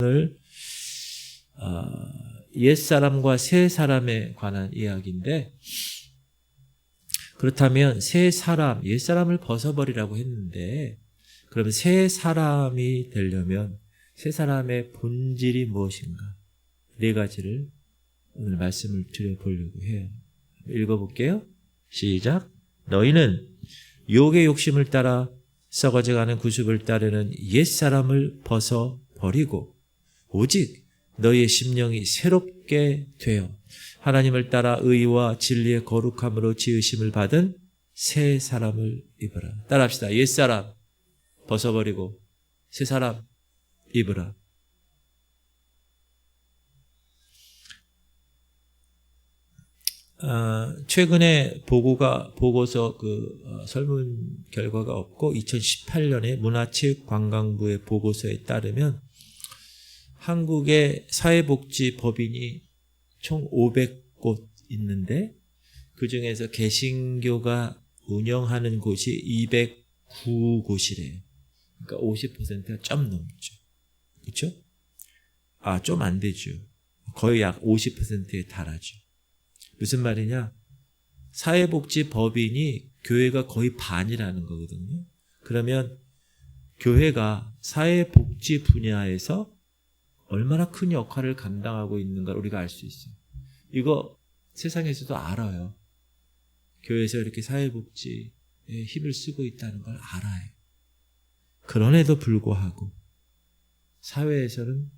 오늘 옛사람과 새사람에 관한 이야기인데, 그렇다면 새사람, 옛사람을 벗어버리라고 했는데, 그러면 새사람이 되려면 새사람의 본질이 무엇인가? 네 가지를 오늘 말씀을 드려보려고 해요. 읽어볼게요. 시작. 너희는 유혹의 욕심을 따라 썩어져가는 구습을 따르는 옛사람을 벗어버리고 오직 너희의 심령이 새롭게 되어 하나님을 따라 의와 진리의 거룩함으로 지으심을 받은 새 사람을 입으라. 따라합시다. 옛사람 벗어버리고 새 사람 입으라. 최근에 보고서 설문 결과가 없고 2018년에 문화체육관광부의 보고서에 따르면 한국의 사회복지법인이 총 500곳 있는데 그중에서 개신교가 운영하는 곳이 209곳이래요. 그러니까 50%가 좀 넘죠. 그렇죠? 좀 안 되죠. 거의 약 50%에 달하죠. 무슨 말이냐? 사회복지법인이 교회가 거의 반이라는 거거든요. 그러면 교회가 사회복지 분야에서 얼마나 큰 역할을 감당하고 있는가 우리가 알 수 있어요. 이거 세상에서도 알아요. 교회에서 이렇게 사회복지에 힘을 쓰고 있다는 걸 알아요. 그런에도 불구하고 사회에서는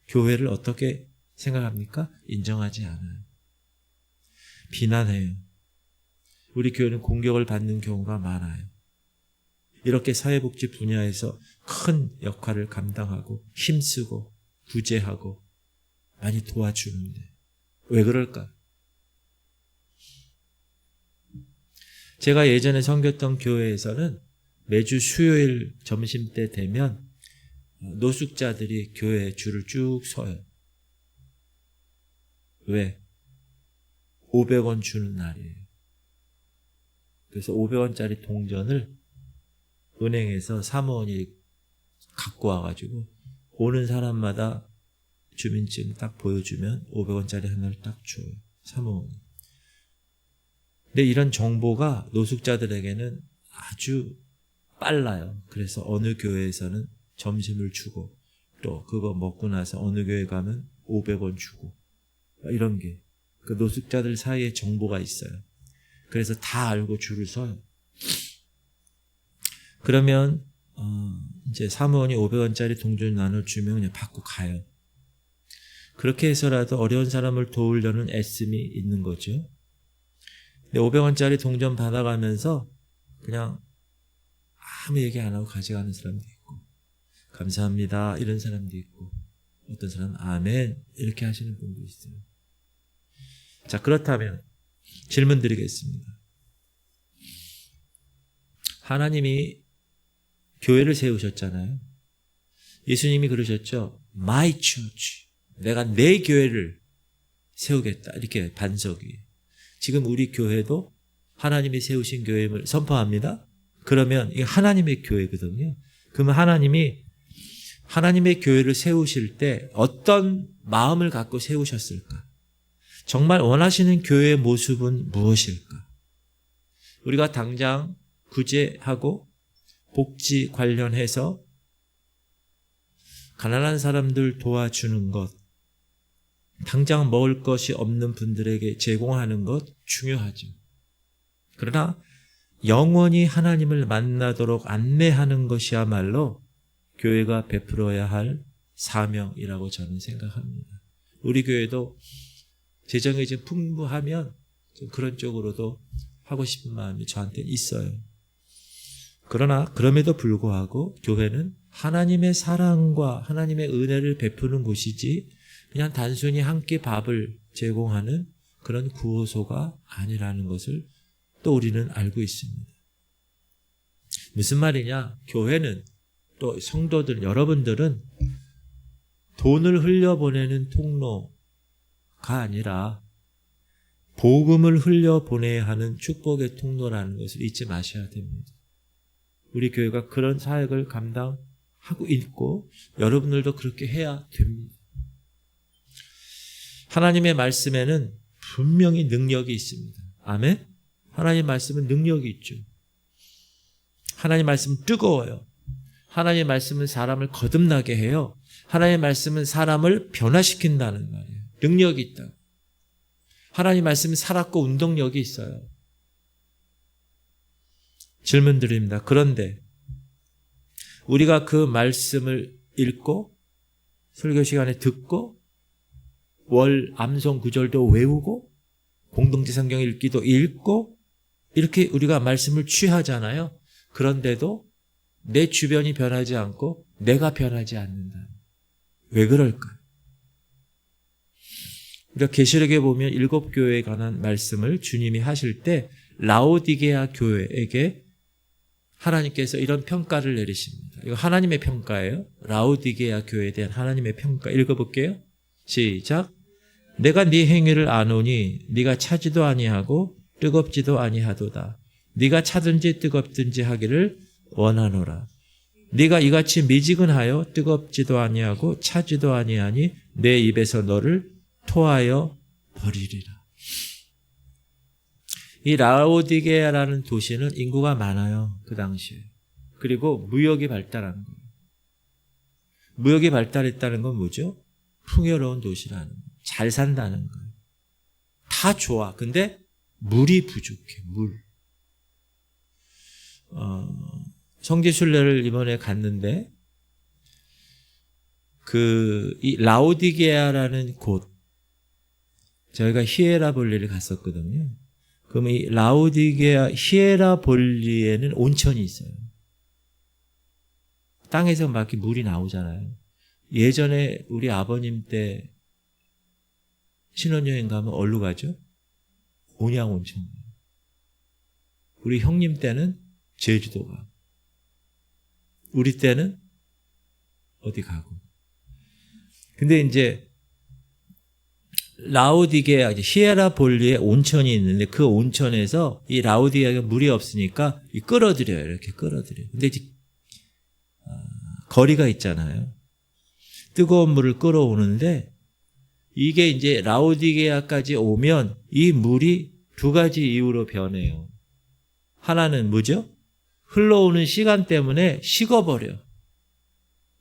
교회를 어떻게 생각합니까? 인정하지 않아요. 비난해요. 우리 교회는 공격을 받는 경우가 많아요. 이렇게 사회복지 분야에서 큰 역할을 감당하고 힘쓰고 구제하고 많이 도와주는데 왜 그럴까? 제가 예전에 섬겼던 교회에서는 매주 수요일 점심때 되면 노숙자들이 교회에 줄을 쭉 서요. 왜? 500원 주는 날이에요. 그래서 500원짜리 동전을 은행에서 사무원이 갖고 와가지고 오는 사람마다 주민증 딱 보여주면 500원짜리 하나를 딱 줘요. 사무원이. 근데 이런 정보가 노숙자들에게는 아주 빨라요. 그래서 어느 교회에서는 점심을 주고 또 그거 먹고 나서 어느 교회 가면 500원 주고 이런 게 그 노숙자들 사이에 정보가 있어요. 그래서 다 알고 줄을 서요. 그러면 이제 사무원이 500원짜리 동전 나눠주면 그냥 받고 가요. 그렇게 해서라도 어려운 사람을 도우려는 애씀이 있는 거죠. 근데 500원짜리 동전 받아가면서 그냥 아무 얘기 안 하고 가져가는 사람도 있고 감사합니다 이런 사람도 있고 어떤 사람은 아멘 이렇게 하시는 분도 있어요. 자, 그렇다면 질문 드리겠습니다. 하나님이 교회를 세우셨잖아요. 예수님이 그러셨죠. My church. 내가 내 교회를 세우겠다. 이렇게 반석이. 지금 우리 교회도 하나님이 세우신 교회임을 선포합니다. 그러면 이게 하나님의 교회거든요. 그러면 하나님이 하나님의 교회를 세우실 때 어떤 마음을 갖고 세우셨을까? 정말 원하시는 교회의 모습은 무엇일까? 우리가 당장 구제하고 복지 관련해서 가난한 사람들 도와주는 것, 당장 먹을 것이 없는 분들에게 제공하는 것 중요하죠. 그러나 영원히 하나님을 만나도록 안내하는 것이야말로 교회가 베풀어야 할 사명이라고 저는 생각합니다. 우리 교회도 재정이 좀 풍부하면 좀 그런 쪽으로도 하고 싶은 마음이 저한테 있어요. 그러나 그럼에도 불구하고 교회는 하나님의 사랑과 하나님의 은혜를 베푸는 곳이지 그냥 단순히 한 끼 밥을 제공하는 그런 구호소가 아니라는 것을 또 우리는 알고 있습니다. 무슨 말이냐? 교회는 또 성도들, 여러분들은 돈을 흘려보내는 통로가 아니라 복음을 흘려보내야 하는 축복의 통로라는 것을 잊지 마셔야 됩니다. 우리 교회가 그런 사역을 감당하고 하고 있고 여러분들도 그렇게 해야 됩니다. 하나님의 말씀에는 분명히 능력이 있습니다. 아멘? 하나님 말씀은 능력이 있죠. 하나님 말씀은 뜨거워요. 하나님 말씀은 사람을 거듭나게 해요. 하나님 말씀은 사람을 변화시킨다는 말이에요. 능력이 있다. 하나님 말씀은 살았고 운동력이 있어요. 질문 드립니다. 그런데 우리가 그 말씀을 읽고 설교 시간에 듣고 월 암송 구절도 외우고 공동체 성경 읽기도 읽고 이렇게 우리가 말씀을 취하잖아요. 그런데도 내 주변이 변하지 않고 내가 변하지 않는다. 왜 그럴까요? 우리가 계시록에 보면 7교회에 관한 말씀을 주님이 하실 때 라오디게아 교회에게 하나님께서 이런 평가를 내리십니다. 이거 하나님의 평가예요. 라오디게아 교회에 대한 하나님의 평가 읽어볼게요. 시작. 내가 네 행위를 아노니 네가 차지도 아니하고 뜨겁지도 아니하도다. 네가 차든지 뜨겁든지 하기를 원하노라. 네가 이같이 미지근하여 뜨겁지도 아니하고 차지도 아니하니 내 입에서 너를 토하여 버리리라. 이 라오디게아라는 도시는 인구가 많아요. 그 당시에. 그리고 무역이 발달한 거예요. 무역이 발달했다는 건 뭐죠? 풍요로운 도시라는 거예요. 잘 산다는 거예요. 다 좋아. 근데 물이 부족해. 물. 성지순례를 이번에 갔는데 이 라오디게아라는 곳 저희가 히에라볼리를 갔었거든요. 그럼 이 라오디게아 히에라볼리에는 온천이 있어요. 땅에서 막 이렇게 물이 나오잖아요. 예전에 우리 아버님 때 신혼여행 가면 어디로 가죠? 온양온천. 우리 형님 때는 제주도 가고 우리 때는 어디 가고. 근데 이제 라오디게아 히에라볼리에 온천이 있는데 그 온천에서 이 라오디게아가 물이 없으니까 끌어들여요. 이렇게 끌어들여요. 근데 이제 거리가 있잖아요. 뜨거운 물을 끌어오는데 이게 이제 라오디게아까지 오면 이 물이 두 가지 이유로 변해요. 하나는 뭐죠? 흘러오는 시간 때문에 식어버려.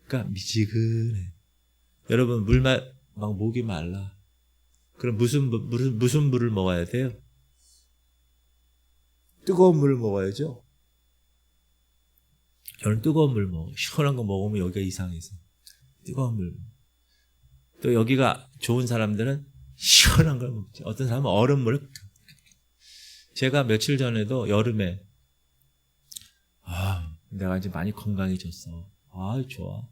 그러니까 미지근해. 여러분 막 목이 말라. 그럼 무슨 물을 먹어야 돼요? 뜨거운 물을 먹어야죠. 저는 뜨거운 물 먹어요. 시원한 거 먹으면 여기가 이상해서. 뜨거운 물. 또 여기가 좋은 사람들은 시원한 걸 먹지. 어떤 사람은 얼음물을. 제가 며칠 전에도 여름에 내가 이제 많이 건강해졌어. 좋아.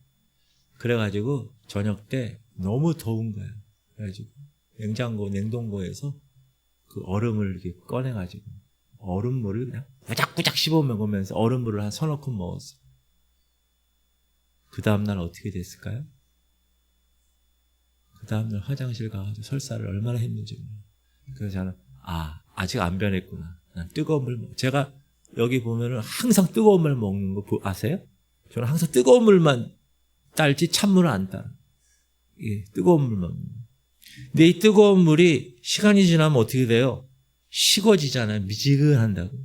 그래가지고 저녁 때 너무 더운 거야. 그래가지고 냉동고에서 그 얼음을 이렇게 꺼내가지고 얼음물을 그냥 꾸작꾸작 씹어 먹으면서 얼음물을 한 서너 컵 먹었어. 그 다음날 어떻게 됐을까요? 그 다음날 화장실 가가지고 설사를 얼마나 했는지 몰라요. 그래서 저는 아직 안 변했구나. 난 뜨거운 물 제가 여기 보면은 항상 뜨거운 물 먹는 거 아세요? 저는 항상 뜨거운 물만 딸지 찬물을 안 따라. 뜨거운 물만. 근데 이 뜨거운 물이 시간이 지나면 어떻게 돼요? 식어지잖아요. 미지근한다고.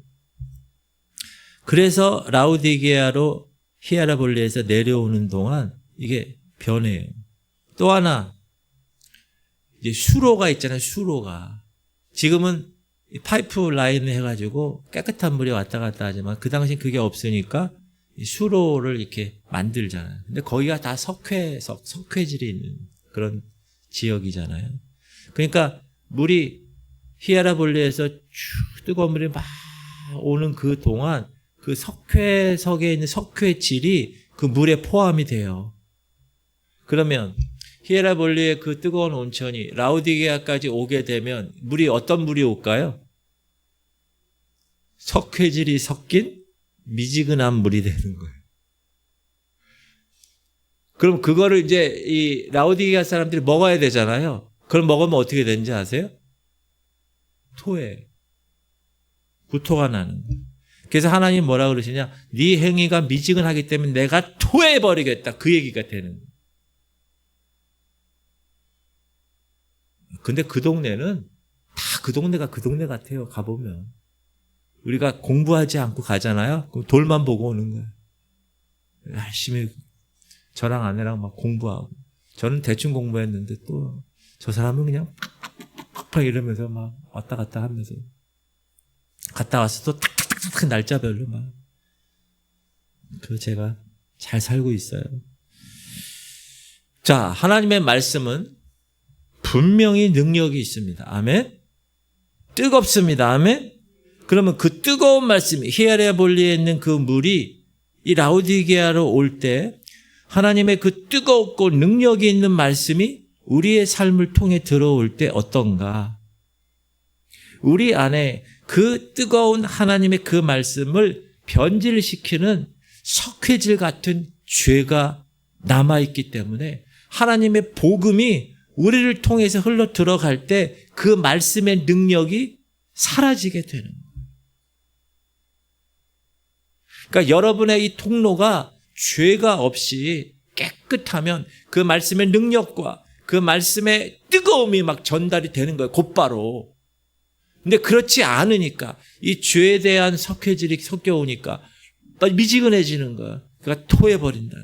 그래서 라오디게아로 히에라볼리에서 내려오는 동안 이게 변해요. 또 하나 이제 수로가 있잖아요. 수로가. 지금은 파이프 라인을 해가지고 깨끗한 물이 왔다 갔다 하지만 그 당시 그게 없으니까 수로를 이렇게 만들잖아요. 근데 거기가 다 석회질이 있는 그런 지역이잖아요. 그러니까 물이 히에라볼리에서 쭉 뜨거운 물이 막 오는 그 동안 그 석회석에 있는 석회질이 그 물에 포함이 돼요. 그러면 히에라볼리의 그 뜨거운 온천이 라오디게아까지 오게 되면 물이 어떤 물이 올까요? 석회질이 섞인 미지근한 물이 되는 거예요. 그럼 그거를 이제 이 라오디게아 사람들이 먹어야 되잖아요. 그걸 먹으면 어떻게 되는지 아세요? 토해. 구토가 나는 거예요. 그래서 하나님 뭐라 그러시냐? 네 행위가 미지근하기 때문에 내가 토해버리겠다. 그 얘기가 되는 거예요. 근데 그 동네는 다 그 동네가 그 동네 같아요. 가보면. 우리가 공부하지 않고 가잖아요. 그럼 돌만 보고 오는 거예요. 열심히 저랑 아내랑 막 공부하고. 저는 대충 공부했는데 또 저 사람은 그냥 팍팍 이러면서 막 왔다 갔다 하면서 갔다 와서 또 탁탁탁탁 날짜별로 막. 그 제가 잘 살고 있어요. 자, 하나님의 말씀은 분명히 능력이 있습니다. 아멘. 뜨겁습니다. 아멘. 그러면 그 뜨거운 말씀이 히에라볼리에 있는 그 물이 이 라오디게아로 올 때 하나님의 그 뜨겁고 능력이 있는 말씀이 우리의 삶을 통해 들어올 때 어떤가? 우리 안에 그 뜨거운 하나님의 그 말씀을 변질시키는 석회질 같은 죄가 남아있기 때문에 하나님의 복음이 우리를 통해서 흘러 들어갈 때 그 말씀의 능력이 사라지게 되는 거예요. 그러니까 여러분의 이 통로가 죄가 없이 깨끗하면 그 말씀의 능력과 그 말씀의 뜨거움이 막 전달이 되는 거예요. 곧바로. 근데 그렇지 않으니까 이 죄에 대한 석회질이 섞여오니까 미지근해지는 거예요. 그러니까 토해버린다.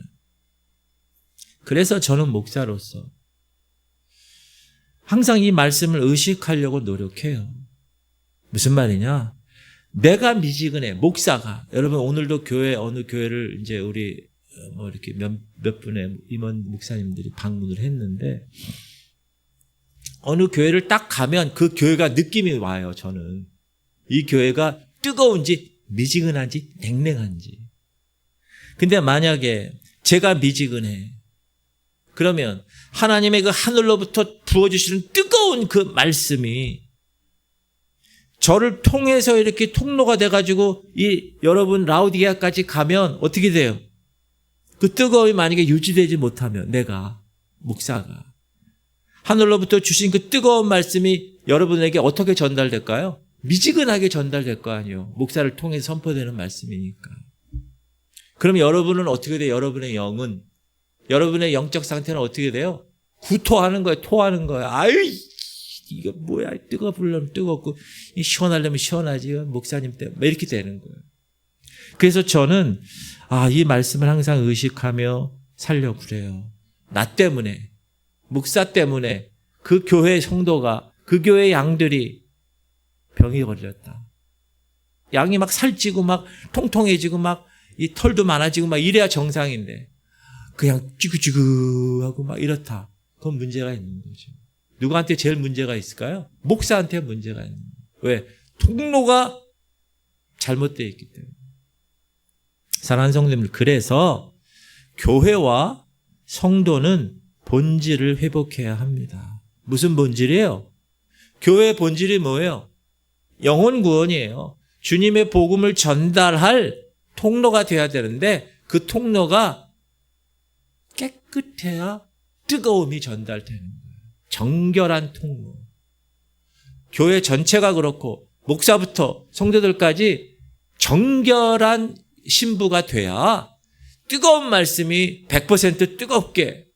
그래서 저는 목사로서 항상 이 말씀을 의식하려고 노력해요. 무슨 말이냐? 내가 미지근해. 목사가. 여러분 오늘도 교회 어느 교회를 이제 우리 이렇게 몇 분의 임원 목사님들이 방문을 했는데 어느 교회를 딱 가면 그 교회가 느낌이 와요. 저는 이 교회가 뜨거운지 미지근한지 냉랭한지. 근데 만약에 제가 미지근해. 그러면 하나님의 그 하늘로부터 부어주시는 뜨거운 그 말씀이 저를 통해서 이렇게 통로가 돼가지고 이 여러분 라오디게아까지 가면 어떻게 돼요? 그 뜨거움이 만약에 유지되지 못하면 내가 목사가 하늘로부터 주신 그 뜨거운 말씀이 여러분에게 어떻게 전달될까요? 미지근하게 전달될 거 아니에요. 목사를 통해서 선포되는 말씀이니까. 그럼 여러분은 어떻게 돼요? 여러분의 영은 여러분의 영적 상태는 어떻게 돼요? 구토하는 거예요. 토하는 거예요. 아유 이거 뭐야. 뜨거우려면 뜨겁고 시원하려면 시원하지. 목사님 때문에 이렇게 되는 거예요. 그래서 저는 이 말씀을 항상 의식하며 살려고 그래요. 나 때문에 목사 때문에 그 교회 성도가 그 교회 양들이 병이 걸렸다. 양이 막 살찌고 막 통통해지고 막 이 털도 많아지고 막 이래야 정상인데 그냥 찌그찌그하고 막 이렇다. 그건 문제가 있는 거죠. 누구한테 제일 문제가 있을까요? 목사한테 문제가 있는 거예요. 왜? 통로가 잘못되어 있기 때문에. 사랑하는 성도님들, 그래서 교회와 성도는 본질을 회복해야 합니다. 무슨 본질이에요? 교회의 본질이 뭐예요? 영혼 구원이에요. 주님의 복음을 전달할 통로가 돼야 되는데 그 통로가 깨끗해야 뜨거움이 전달되는 거예요. 정결한 통로. 교회 전체가 그렇고 목사부터 성도들까지 정결한 신부가 돼야 뜨거운 말씀이 100% 뜨겁게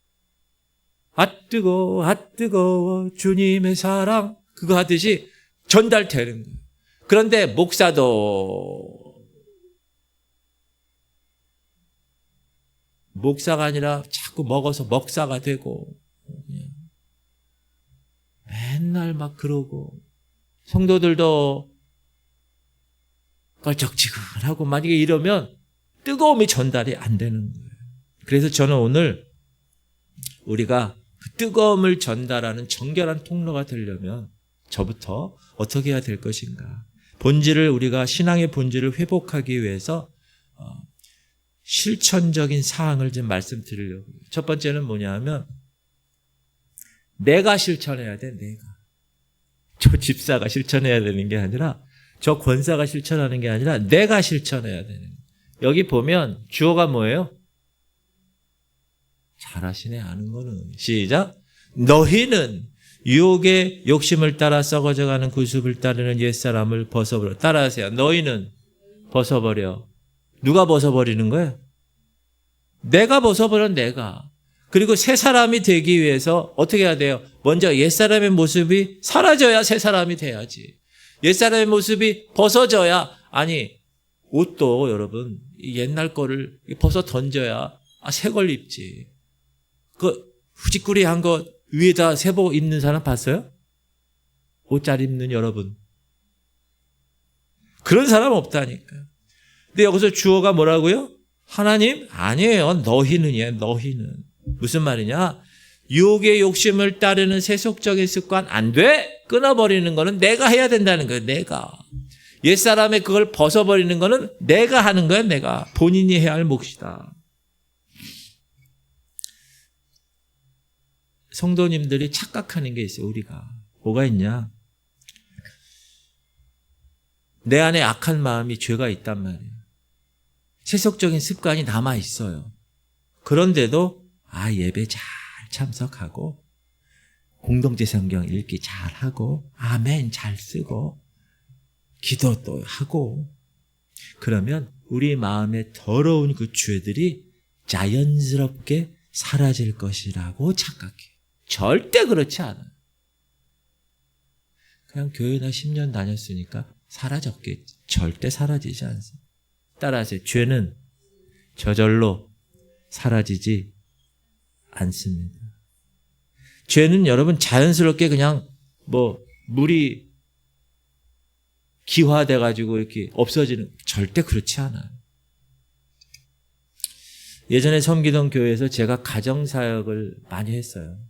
뜨거워 주님의 사랑 그거 하듯이 전달되는 거예요. 그런데 목사가 아니라 자꾸 먹어서 먹사가 되고 맨날 막 그러고 성도들도 껄쩍지근하고 만약에 이러면 뜨거움이 전달이 안 되는 거예요. 그래서 저는 오늘 우리가 그 뜨거움을 전달하는 정결한 통로가 되려면 저부터 어떻게 해야 될 것인가. 본질을 우리가 신앙의 본질을 회복하기 위해서 실천적인 사항을 좀 말씀드리려고. 첫 번째는 뭐냐 하면 내가 실천해야 돼. 내가. 저 집사가 실천해야 되는 게 아니라 저 권사가 실천하는 게 아니라 내가 실천해야 되는 거예요. 여기 보면 주어가 뭐예요? 잘하시네 아는 거는. 시작. 너희는 유혹의 욕심을 따라 썩어져가는 구습을 따르는 옛사람을 벗어버려. 따라하세요. 너희는 벗어버려. 누가 벗어버리는 거야? 내가 벗어버려, 내가. 그리고 새 사람이 되기 위해서 어떻게 해야 돼요? 먼저 옛사람의 모습이 사라져야 새 사람이 돼야지. 옛사람의 모습이 벗어져야, 아니, 옷도 여러분, 옛날 거를 벗어 던져야 새 걸 입지. 그 후지꾸리한 거 위에다 새복 입는 사람 봤어요? 옷 잘 입는 여러분. 그런 사람 없다니까. 근데 여기서 주어가 뭐라고요? 하나님? 아니에요. 너희는이에요. 너희는. 무슨 말이냐? 유혹의 욕심을 따르는 세속적인 습관 안 돼? 끊어버리는 거는 내가 해야 된다는 거예요. 내가. 옛사람의 그걸 벗어버리는 거는 내가 하는 거야. 내가. 본인이 해야 할 몫이다. 성도님들이 착각하는 게 있어요. 우리가. 뭐가 있냐? 내 안에 악한 마음이 죄가 있단 말이에요. 세속적인 습관이 남아 있어요. 그런데도 예배 잘 참석하고 공동체 성경 읽기 잘 하고 아멘 잘 쓰고 기도도 하고 그러면 우리 마음에 더러운 그 죄들이 자연스럽게 사라질 것이라고 착각해요. 절대 그렇지 않아요. 그냥 교회나 10년 다녔으니까 사라졌겠지. 절대 사라지지 않습니다. 따라하세요. 죄는 저절로 사라지지 않습니다. 죄는 여러분 자연스럽게 그냥 물이 기화돼 가지고 이렇게 없어지는, 절대 그렇지 않아요. 예전에 섬기던 교회에서 제가 가정사역을 많이 했어요.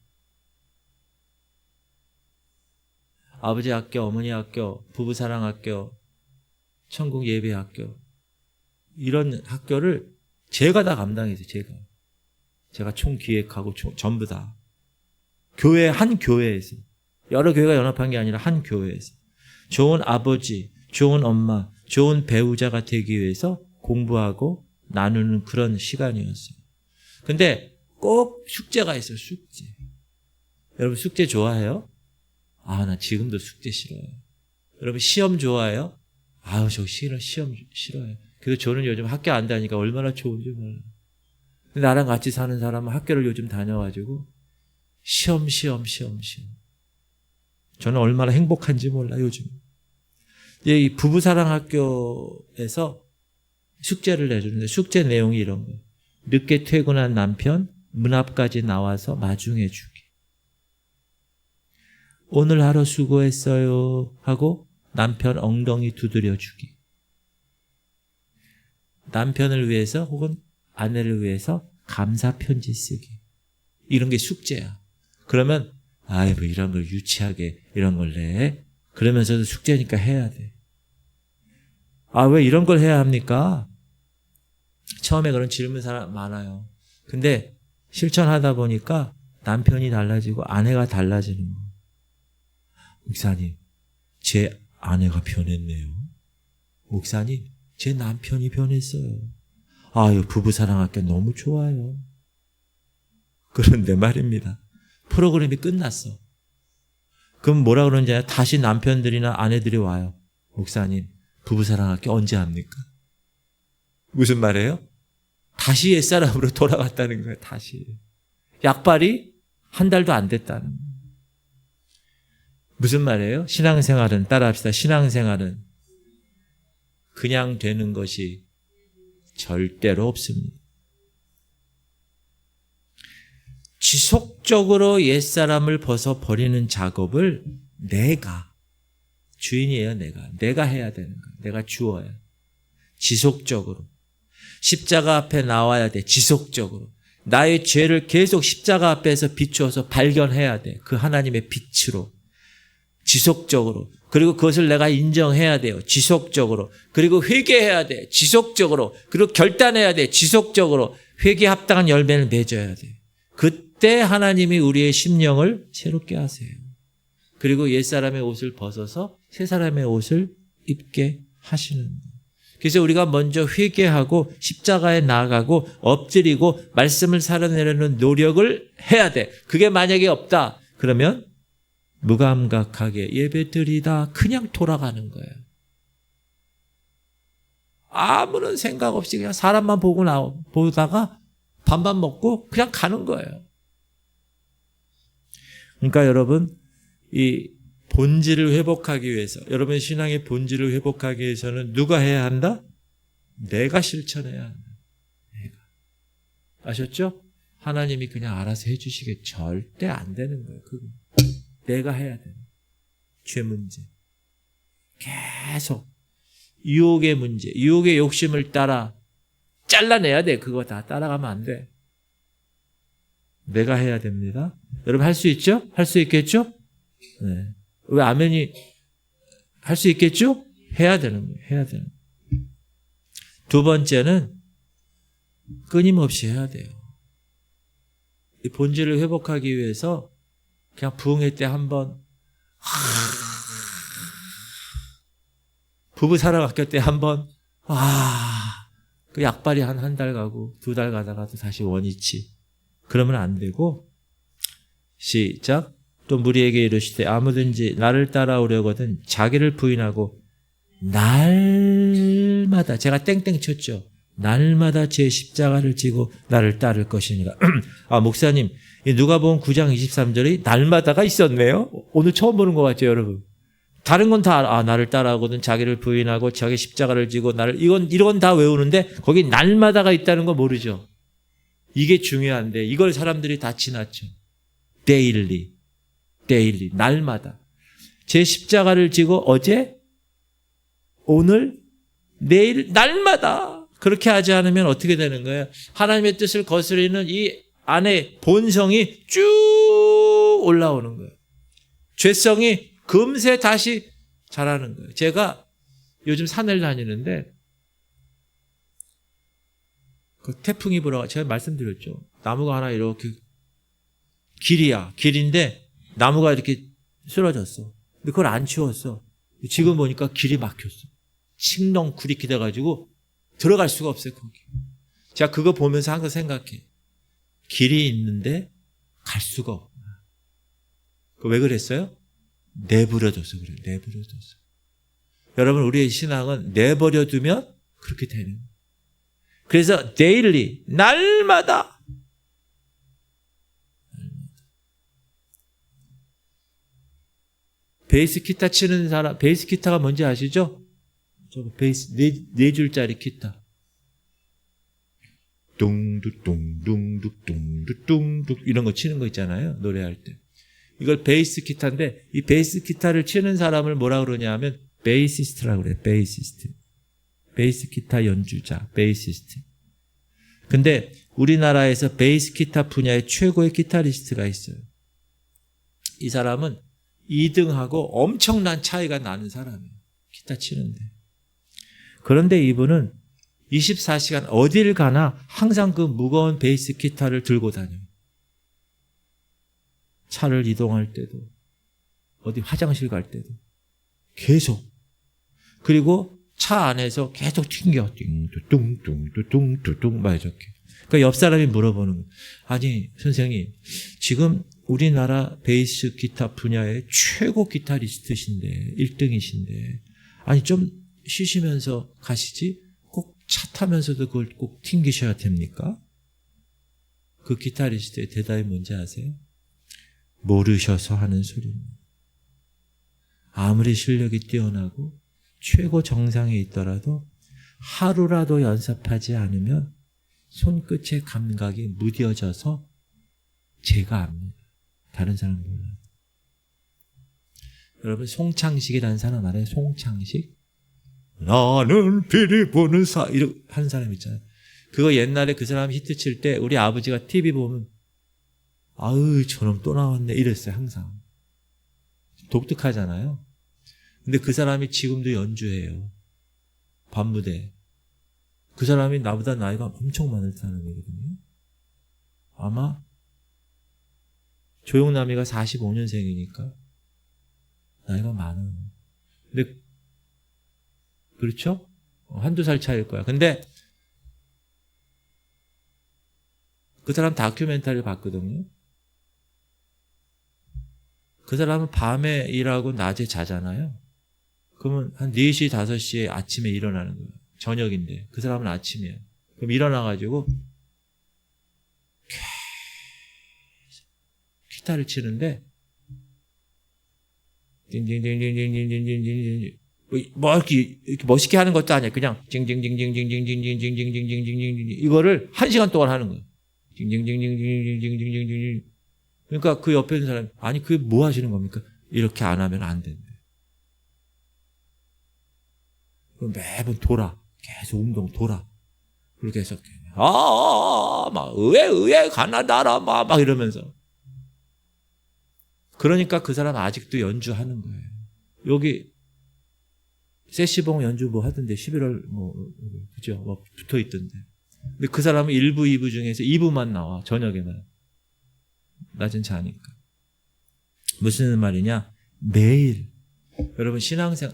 아버지 학교, 어머니 학교, 부부사랑 학교, 천국 예배 학교, 이런 학교를 제가 다 감당했어요. 제가 총기획하고 전부 다. 교회, 한 교회에서. 여러 교회가 연합한 게 아니라 한 교회에서. 좋은 아버지, 좋은 엄마, 좋은 배우자가 되기 위해서 공부하고 나누는 그런 시간이었어요. 근데 꼭 숙제가 있어요. 숙제. 여러분 숙제 좋아해요? 나 지금도 숙제 싫어요. 여러분 시험 좋아해요? 저 시험 싫어요. 그래서 저는 요즘 학교 안 다니까 얼마나 좋은지 몰라요. 나랑 같이 사는 사람은 학교를 요즘 다녀가지고 시험. 저는 얼마나 행복한지 몰라 요즘. 이 부부사랑학교에서 숙제를 내주는데 숙제 내용이 이런 거예요. 늦게 퇴근한 남편 문 앞까지 나와서 마중해 주기. 오늘 하루 수고했어요 하고 남편 엉덩이 두드려 주기. 남편을 위해서 혹은 아내를 위해서 감사 편지 쓰기. 이런 게 숙제야. 그러면 이런 걸 유치하게 이런 걸 내. 그러면서도 숙제니까 해야 돼. 왜 이런 걸 해야 합니까? 처음에 그런 질문 사람 많아요. 근데 실천하다 보니까 남편이 달라지고 아내가 달라지는 거예요. 목사님, 제 아내가 변했네요. 목사님, 제 남편이 변했어요. 부부사랑학교 너무 좋아요. 그런데 말입니다. 프로그램이 끝났어. 그럼 뭐라 그러는지 알아요? 다시 남편들이나 아내들이 와요. 목사님, 부부사랑학교 언제 합니까? 무슨 말이에요? 다시 옛사람으로 돌아갔다는 거예요. 다시. 약발이 한 달도 안 됐다는 거예요. 무슨 말이에요? 신앙생활은, 따라합시다. 신앙생활은 그냥 되는 것이 절대로 없습니다. 지속적으로 옛사람을 벗어버리는 작업을 주인이에요. 내가 해야 되는 거예요. 내가 주어야. 지속적으로. 십자가 앞에 나와야 돼. 지속적으로. 나의 죄를 계속 십자가 앞에서 비추어서 발견해야 돼. 그 하나님의 빛으로. 지속적으로. 그리고 그것을 내가 인정해야 돼요. 지속적으로. 그리고 회개해야 돼. 지속적으로. 그리고 결단해야 돼. 지속적으로. 회개에 합당한 열매를 맺어야 돼. 그때 하나님이 우리의 심령을 새롭게 하세요. 그리고 옛사람의 옷을 벗어서 새사람의 옷을 입게 하시는 거예요. 그래서 우리가 먼저 회개하고 십자가에 나아가고 엎드리고 말씀을 살아내려는 노력을 해야 돼. 그게 만약에 없다. 그러면 무감각하게 예배드리다 그냥 돌아가는 거예요. 아무런 생각 없이 그냥 사람만 보다가 밥만 먹고 그냥 가는 거예요. 그러니까 여러분, 이 본질을 회복하기 위해서, 여러분의 신앙의 본질을 회복하기 위해서는 누가 해야 한다? 내가 실천해야 한다. 내가. 아셨죠? 하나님이 그냥 알아서 해주시게 절대 안 되는 거예요. 그거. 내가 해야 돼요. 죄 문제. 계속 유혹의 문제, 유혹의 욕심을 따라 잘라내야 돼. 그거 다 따라가면 안 돼. 내가 해야 됩니다. 여러분 할 수 있죠? 할 수 있겠죠? 네. 왜 아멘이 할 수 있겠죠? 해야 되는 거예요. 해야 되는 거예요. 두 번째는 끊임없이 해야 돼요. 이 본질을 회복하기 위해서 그냥 부흥회 때 한번, 부부 사랑학교 때 한번, 그 약발이 한 달 가고 2달 가다가 또 다시 원위치. 그러면 안 되고, 시작. 또 무리에게 이르시되 아무든지 나를 따라오려거든 자기를 부인하고 날마다, 제가 땡땡 쳤죠. 날마다 제 십자가를 지고 나를 따를 것이니라. 목사님, 누가복음 9장 23절이 날마다가 있었네요. 오늘 처음 보는 것 같죠, 여러분. 다른 건 다 나를 따라오거든 자기를 부인하고 자기 십자가를 지고 나를, 이건 다 외우는데 거기 날마다가 있다는 거 모르죠. 이게 중요한데 이걸 사람들이 다 지났죠. 데일리, 날마다. 제 십자가를 지고 어제, 오늘, 내일, 날마다. 그렇게 하지 않으면 어떻게 되는 거예요? 하나님의 뜻을 거스리는 이 안에 본성이 쭉 올라오는 거예요. 죄성이 금세 다시 자라는 거예요. 제가 요즘 산을 다니는데 그 태풍이 불어가, 제가 말씀드렸죠. 나무가 하나 이렇게 길인데 나무가 이렇게 쓰러졌어. 근데 그걸 안 치웠어. 지금 보니까 길이 막혔어. 칡렁 굴이 돼가지고 들어갈 수가 없어요, 거기. 제가 그거 보면서 항상 생각해. 길이 있는데 갈 수가 없구나. 왜 그랬어요? 내버려둬서 그래요. 내버려둬서. 여러분, 우리의 신앙은 내버려두면 그렇게 되는 거예요. 그래서 데일리, 날마다. 베이스 기타 치는 사람, 베이스 기타가 뭔지 아시죠? 저거 베이스, 네 줄짜리 기타. 뚱두뚱둥두뚱두뚱둑 이런 거 치는 거 있잖아요. 노래할 때. 이걸 베이스 기타인데 이 베이스 기타를 치는 사람을 뭐라 그러냐 하면 베이시스트라고 그래요. 베이시스트. 베이스 기타 연주자, 베이시스트. 근데 우리나라에서 베이스 기타 분야의 최고의 기타리스트가 있어요. 이 사람은 2등하고 엄청난 차이가 나는 사람이에요. 기타 치는데. 그런데 이분은 24시간 어딜 가나 항상 그 무거운 베이스 기타를 들고 다녀요. 차를 이동할 때도, 어디 화장실 갈 때도 계속. 그리고 차 안에서 계속 튕겨. 뚱뚱뚱뚱뚱뚱 막 이렇게. 그러니까 옆 사람이 물어보는 거예요. 아니 선생님, 지금 우리나라 베이스 기타 분야의 최고 기타리스트신데 1등이신데 아니 좀 쉬시면서 가시지? 꼭 차 타면서도 그걸 꼭 튕기셔야 됩니까? 그 기타리스트의 대답이 뭔지 아세요? 모르셔서 하는 소리입니다. 아무리 실력이 뛰어나고 최고 정상에 있더라도 하루라도 연습하지 않으면 손끝의 감각이 무뎌져서 제가 압니다. 다른 사람 몰라요. 여러분, 송창식이라는 사람 알아요? 송창식? 나는 비리 보는 이렇게 하는 사람 있잖아요. 그거 옛날에 그 사람 히트 칠 때 우리 아버지가 TV 보면 아유 저놈 또 나왔네 이랬어요. 항상. 독특하잖아요. 근데 그 사람이 지금도 연주해요. 밤무대. 그 사람이 나보다 나이가 엄청 많은 사람이거든요. 아마 조용남이가 45년생이니까 나이가 많아요. 근데 그렇죠? 한두 살 차이일 거야. 근데 그 사람 다큐멘터리를 봤거든요. 그 사람은 밤에 일하고 낮에 자잖아요. 그러면 한 4시, 5시에 아침에 일어나는 거예요. 저녁인데 그 사람은 아침이에요. 그럼 일어나가지고 기타를 치는데 띵띵띵띵띵띵띵띵띵 뭐 이렇게 멋있게 하는 것도 아니야. 그냥 징징징징징징징징징징징징징징징 이거를 1시간 동안 하는 거예요. 징징징징징징징징징징. 그러니까 그 옆에 있는 사람이 아니 그게 뭐 하시는 겁니까? 이렇게 안 하면 안 된대. 매번 돌아. 계속 운동 돌아. 그렇게 해서 막 의회 가나다라 막 이러면서. 그러니까 그 사람 아직도 연주하는 거예요. 여기 세시봉 연주 뭐 하던데 11월 뭐 그죠? 뭐 붙어 있던데. 근데 그 사람은 1부, 2부 중에서 2부만 나와. 저녁에만. 낮은 자니까. 무슨 말이냐? 매일. 여러분 신앙생활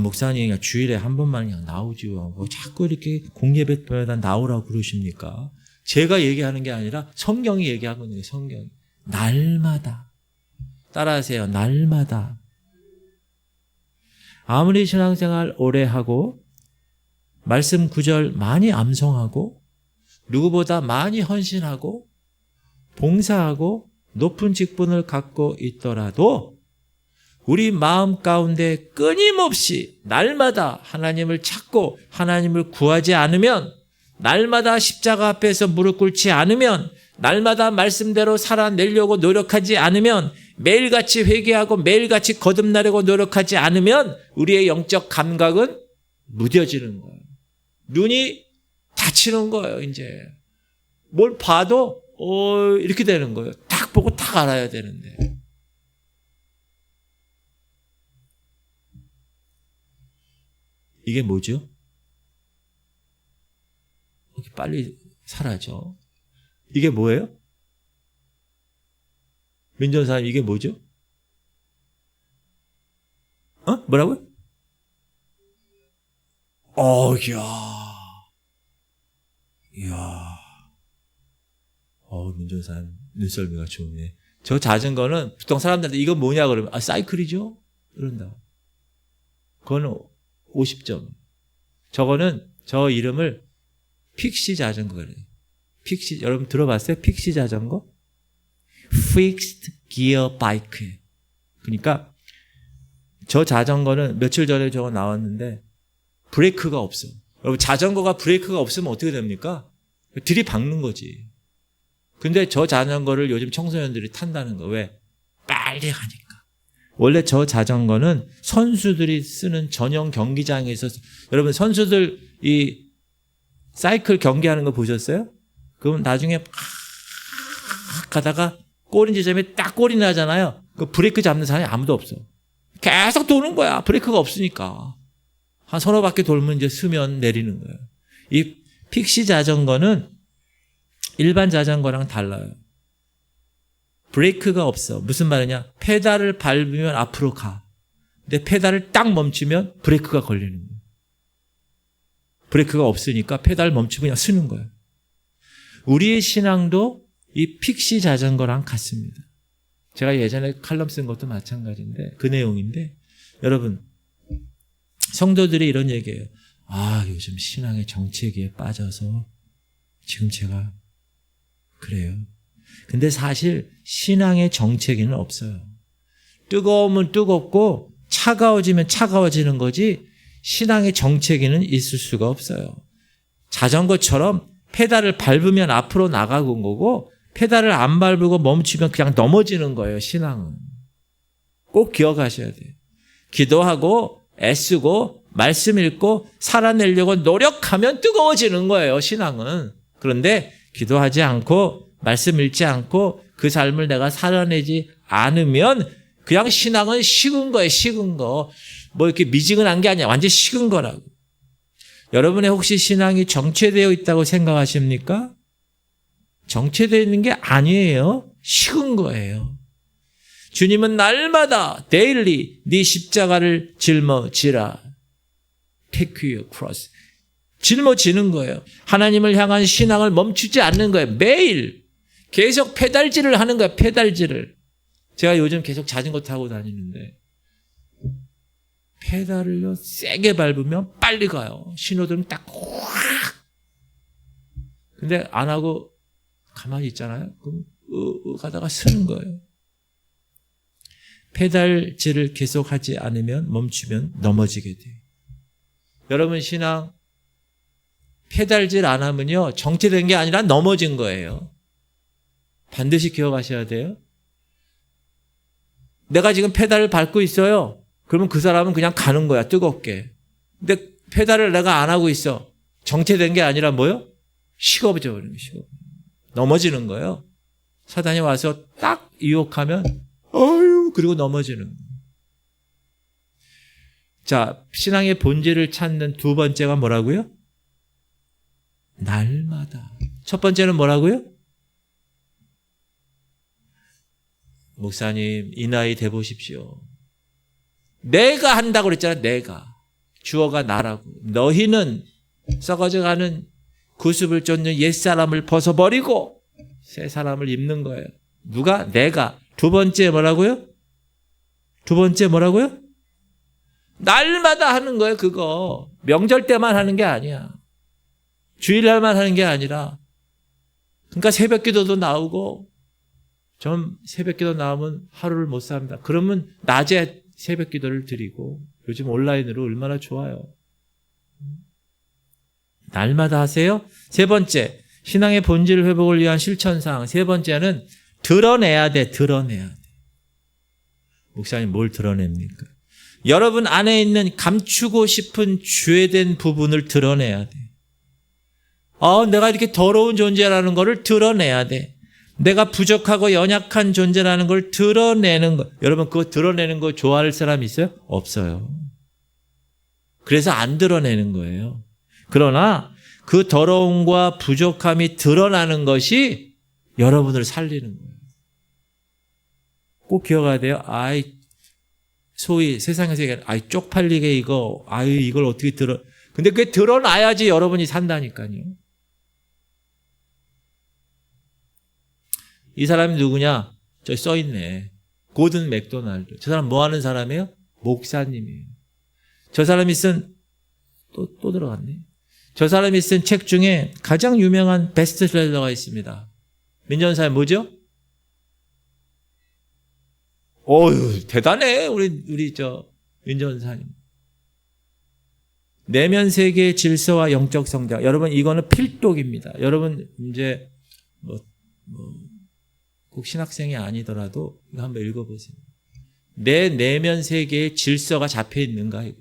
목사님 그냥 주일에 한 번만 그냥 나오지요. 뭐 자꾸 이렇게 공예배마다 나오라고 그러십니까? 제가 얘기하는 게 아니라 성경이 얘기하거든요. 성경이. 날마다. 따라하세요. 날마다. 아무리 신앙생활 오래 하고 말씀 구절 많이 암송하고 누구보다 많이 헌신하고 봉사하고 높은 직분을 갖고 있더라도 우리 마음 가운데 끊임없이 날마다 하나님을 찾고 하나님을 구하지 않으면 날마다 십자가 앞에서 무릎 꿇지 않으면 날마다 말씀대로 살아내려고 노력하지 않으면 매일같이 회개하고 매일같이 거듭나려고 노력하지 않으면 우리의 영적 감각은 무뎌지는 거예요. 눈이 닫히는 거예요. 이제 뭘 봐도 이렇게 되는 거예요. 딱 보고 딱 알아야 되는데. 이게 뭐죠? 이렇게 빨리 사라져. 이게 뭐예요? 민전사님 이게 뭐죠? 뭐라고요? 이야. 민전사님 눈썰미가 좋네. 저 자전거는 보통 사람들한테 이건 뭐냐 그러면 사이클이죠? 이런다. 그거는 50점. 저거는 저 이름을 픽시 자전거 그래요. 픽시 여러분 들어봤어요? 픽시 자전거? Fixed Gear Bike. 그러니까 저 자전거는 며칠 전에 저거 나왔는데 브레이크가 없어. 여러분 자전거가 브레이크가 없으면 어떻게 됩니까? 들이박는 거지. 근데 저 자전거를 요즘 청소년들이 탄다는 거. 왜? 빨리 가니까. 원래 저 자전거는 선수들이 쓰는 전용 경기장에서 여러분 선수들 이 사이클 경기하는 거 보셨어요? 그럼 나중에 막 가다가 꼬린 지점에 딱 꼬리 나잖아요. 그 브레이크 잡는 사람이 아무도 없어. 계속 도는 거야. 브레이크가 없으니까. 한 서너 바퀴 돌면 이제 쓰면 내리는 거예요. 이 픽시 자전거는 일반 자전거랑 달라요. 브레이크가 없어. 무슨 말이냐? 페달을 밟으면 앞으로 가. 근데 페달을 딱 멈추면 브레이크가 걸리는 거예요. 브레이크가 없으니까 페달 멈추고 그냥 쓰는 거예요. 우리의 신앙도 이 픽시 자전거랑 같습니다. 제가 예전에 칼럼 쓴 것도 마찬가지인데 그 내용인데 여러분 성도들이 이런 얘기예요. 요즘 신앙의 정체기에 빠져서 지금 제가 그래요. 근데 사실 신앙의 정체기는 없어요. 뜨거우면 뜨겁고 차가워지면 차가워지는 거지 신앙의 정체기는 있을 수가 없어요. 자전거처럼 페달을 밟으면 앞으로 나가는 거고 페달을 안 밟고 멈추면 그냥 넘어지는 거예요. 신앙은. 꼭 기억하셔야 돼요. 기도하고 애쓰고 말씀 읽고 살아내려고 노력하면 뜨거워지는 거예요. 신앙은. 그런데 기도하지 않고 말씀 읽지 않고 그 삶을 내가 살아내지 않으면 그냥 신앙은 식은 거예요. 식은 거. 뭐 이렇게 미지근한 게 아니야. 완전 식은 거라고. 여러분의 혹시 신앙이 정체되어 있다고 생각하십니까? 정체되어 있는 게 아니에요. 식은 거예요. 주님은 날마다 데일리 네 십자가를 짊어지라. Take your cross. 짊어지는 거예요. 하나님을 향한 신앙을 멈추지 않는 거예요. 매일 계속 페달질을 하는 거예요. 페달질을. 제가 요즘 계속 자전거 타고 다니는데 페달을요 세게 밟으면 빨리 가요. 신호등 딱 확. 근데 안 하고 가만히 있잖아요. 그럼 가다가 쓰는 거예요. 페달질을 계속하지 않으면 멈추면 넘어지게 돼요. 여러분 신앙 페달질 안 하면요 정체된 게 아니라 넘어진 거예요. 반드시 기억하셔야 돼요. 내가 지금 페달을 밟고 있어요. 그러면 그 사람은 그냥 가는 거야 뜨겁게. 근데 페달을 내가 안 하고 있어. 정체된 게 아니라 뭐요? 식어져 버리는 거예요. 넘어지는 거예요. 사단이 와서 딱 유혹하면 어휴 그리고 넘어지는 거예요. 자, 신앙의 본질을 찾는 두 번째가 뭐라고요? 날마다. 첫 번째는 뭐라고요? 목사님 이 나이 돼 보십시오. 내가 한다고 그랬잖아. 내가. 주어가 나라고. 너희는 썩어져가는 구습을 쫓는 옛사람을 벗어버리고 새 사람을 입는 거예요. 누가? 내가. 두 번째 뭐라고요? 두 번째 뭐라고요? 날마다 하는 거예요. 그거. 명절 때만 하는 게 아니야. 주일날만 하는 게 아니라. 그러니까 새벽기도도 나오고 전 새벽기도 나오면 하루를 못 삽니다. 그러면 낮에 새벽기도를 드리고 요즘 온라인으로 얼마나 좋아요. 날마다 하세요. 세 번째, 신앙의 본질 회복을 위한 실천사항. 세 번째는 드러내야 돼. 드러내야 돼. 목사님 뭘 드러냅니까? 여러분 안에 있는 감추고 싶은 죄된 부분을 드러내야 돼. 내가 이렇게 더러운 존재라는 것을 드러내야 돼. 내가 부족하고 연약한 존재라는 걸 드러내는 거. 여러분 그거 드러내는 거 좋아할 사람 있어요? 없어요. 그래서 안 드러내는 거예요. 그러나 그 더러움과 부족함이 드러나는 것이 여러분을 살리는 거예요. 꼭 기억해야 돼요. 소위 세상에서 얘기하는 쪽팔리게 이걸 어떻게 근데 그게 드러나야지 여러분이 산다니까요. 이 사람이 누구냐? 저기 써있네. 고든 맥도날드. 저 사람 뭐 하는 사람이에요? 목사님이에요. 저 사람이 쓴 또 들어갔네. 저 사람이 쓴 책 중에 가장 유명한 베스트셀러가 있습니다. 민전사의 뭐죠? 어휴 대단해 우리 민전사님. 내면 세계의 질서와 영적 성장. 여러분 이거는 필독입니다. 여러분 이제 꼭 신학생이 아니더라도 이거 한번 읽어보세요. 내 내면 세계의 질서가 잡혀 있는가 이거.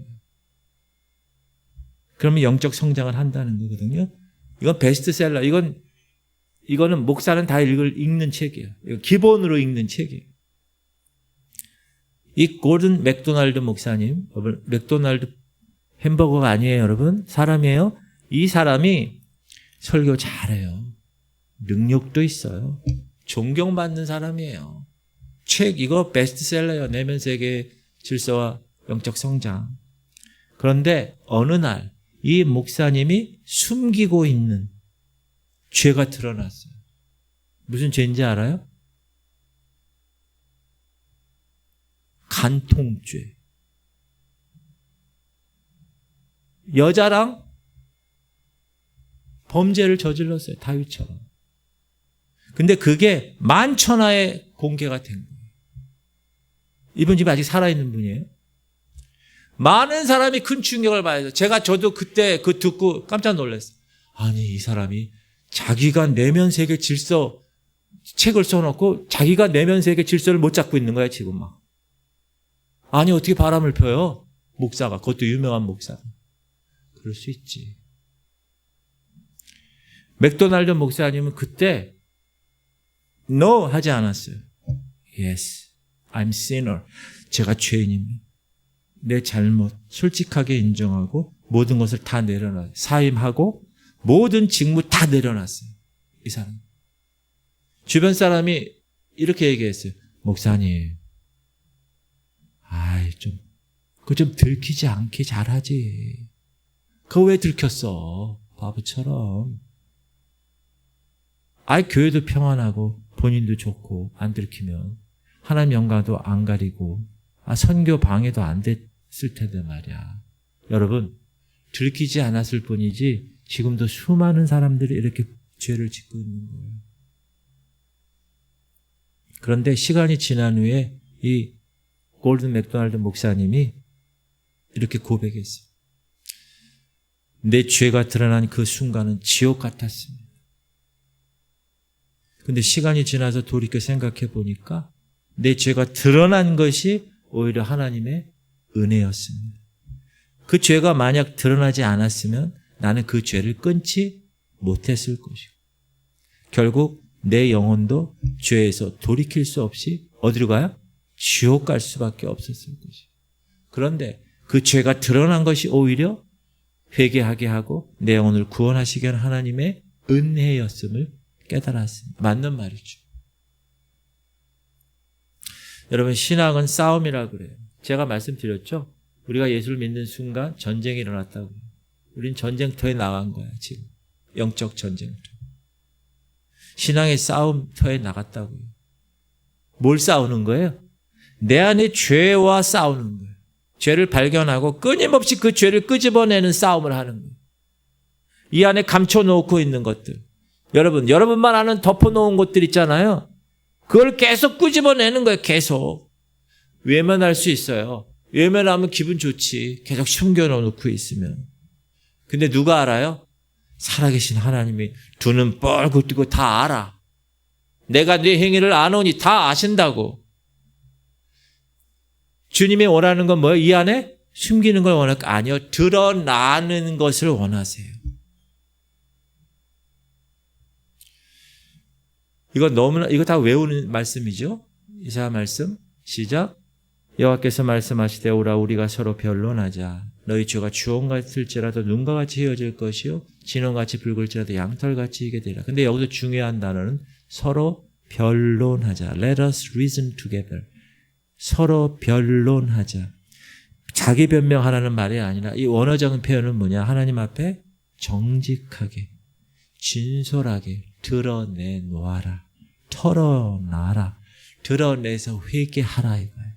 그러면 영적 성장을 한다는 거거든요. 이건 베스트셀러. 이거는 목사는 다 읽는 책이에요. 이거 기본으로 읽는 책이에요. 이 고든 맥도날드 목사님, 여러분 맥도날드 햄버거가 아니에요, 여러분. 사람이에요. 이 사람이 설교 잘해요. 능력도 있어요. 존경받는 사람이에요. 책 이거 베스트셀러예요. 내면 세계의 질서와 영적 성장. 그런데 어느 날 이 목사님이 숨기고 있는 죄가 드러났어요. 무슨 죄인지 알아요? 간통죄. 여자랑 범죄를 저질렀어요. 다윗처럼. 근데 그게 만천하에 공개가 된 거예요. 이분 집에 아직 살아있는 분이에요. 많은 사람이 큰 충격을 받아요. 저도 그때 듣고 깜짝 놀랐어요. 아니 이 사람이 자기가 내면 세계 질서 책을 써놓고 자기가 내면 세계 질서를 못 잡고 있는 거야 지금 막. 아니 어떻게 바람을 펴요? 목사가. 그것도 유명한 목사가. 그럴 수 있지. 맥도날드 목사님은 그때 No 하지 않았어요. Yes, I'm sinner. 제가 죄인입니다. 내 잘못 솔직하게 인정하고 모든 것을 다 내려놨어요. 사임하고 모든 직무 다 내려놨어요. 이 사람. 주변 사람이 이렇게 얘기했어요. 목사님, 그거 좀 들키지 않게 잘하지. 그거 왜 들켰어? 바보처럼. 교회도 평안하고 본인도 좋고 안 들키면 하나님 영광도 안 가리고 선교 방해도 안 텐데 말이야. 여러분, 들키지 않았을 뿐이지 지금도 수많은 사람들이 이렇게 죄를 짓고 있는 거예요. 그런데 시간이 지난 후에 이 골든 맥도날드 목사님이 이렇게 고백했어요. 내 죄가 드러난 그 순간은 지옥 같았습니다. 근데 시간이 지나서 돌이켜 생각해 보니까 내 죄가 드러난 것이 오히려 하나님의 은혜였습니다. 그 죄가 만약 드러나지 않았으면 나는 그 죄를 끊지 못했을 것이고 결국 내 영혼도 죄에서 돌이킬 수 없이 어디로 가요? 지옥 갈 수밖에 없었을 것이고 그런데 그 죄가 드러난 것이 오히려 회개하게 하고 내 영혼을 구원하시기 위한 하나님의 은혜였음을 깨달았습니다. 맞는 말이죠. 여러분 신앙은 싸움이라 그래요. 제가 말씀드렸죠. 우리가 예수를 믿는 순간 전쟁이 일어났다고. 우린 전쟁터에 나간 거야 지금. 영적 전쟁터. 신앙의 싸움터에 나갔다고요. 뭘 싸우는 거예요? 내 안에 죄와 싸우는 거예요. 죄를 발견하고 끊임없이 그 죄를 끄집어내는 싸움을 하는 거예요. 이 안에 감춰놓고 있는 것들. 여러분만 아는 덮어놓은 것들 있잖아요. 그걸 계속 끄집어내는 거예요. 계속. 외면할 수 있어요. 외면하면 기분 좋지. 계속 숨겨놓고 있으면. 근데 누가 알아요? 살아계신 하나님이 두 눈 뻘겋 뜨고 다 알아. 내가 네 행위를 아노니 다 아신다고. 주님이 원하는 건 뭐예요? 이 안에 숨기는 걸 원할까? 아니요. 드러나는 것을 원하세요. 이거 다 외우는 말씀이죠. 이사야 말씀 시작. 여호와께서 말씀하시되 오라 우리가 서로 변론하자. 너희 죄가 주홍 같을지라도 눈과 같이 헤어질 것이요 진홍같이 붉을지라도 양털같이 희게 되리라. 근데 여기서 중요한 단어는 서로 변론하자. Let us reason together. 서로 변론하자. 자기 변명하라는 말이 아니라 이 원어적인 표현은 뭐냐? 하나님 앞에 정직하게 진솔하게 드러내놓아라. 털어놔라. 드러내서 회개하라 이거예요.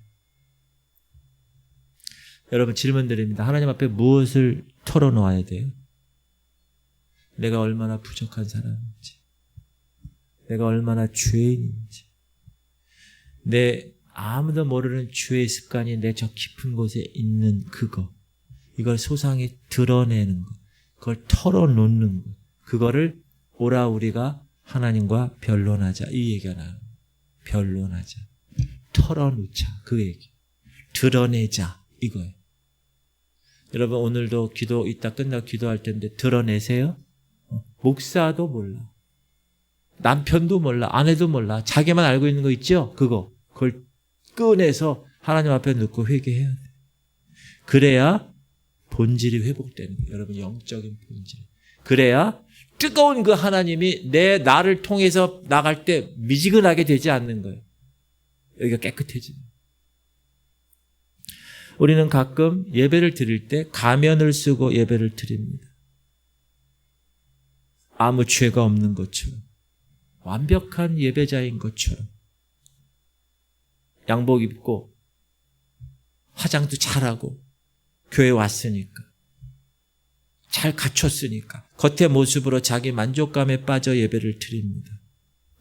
여러분 질문 드립니다. 하나님 앞에 무엇을 털어놓아야 돼요? 내가 얼마나 부족한 사람인지, 내가 얼마나 죄인인지, 내 아무도 모르는 죄의 습관이 내 저 깊은 곳에 있는 그거, 이걸 소상히 드러내는 것, 그걸 털어놓는 것, 그거를 오라 우리가 하나님과 변론하자 이 얘기가 나와요. 변론하자, 털어놓자 그 얘기, 드러내자 이거예요. 여러분 오늘도 기도 이따 끝나고 기도할 텐데 드러내세요? 목사도 몰라, 남편도 몰라, 아내도 몰라, 자기만 알고 있는 거 있죠? 그걸 꺼내서 하나님 앞에 놓고 회개해야 돼. 그래야 본질이 회복되는 거예요. 여러분 영적인 본질. 그래야 뜨거운 그 하나님이 나를 통해서 나갈 때 미지근하게 되지 않는 거예요. 여기가 깨끗해지는 거예요. 우리는 가끔 예배를 드릴 때 가면을 쓰고 예배를 드립니다. 아무 죄가 없는 것처럼, 완벽한 예배자인 것처럼, 양복 입고 화장도 잘하고 교회 왔으니까, 잘 갖췄으니까 겉의 모습으로 자기 만족감에 빠져 예배를 드립니다.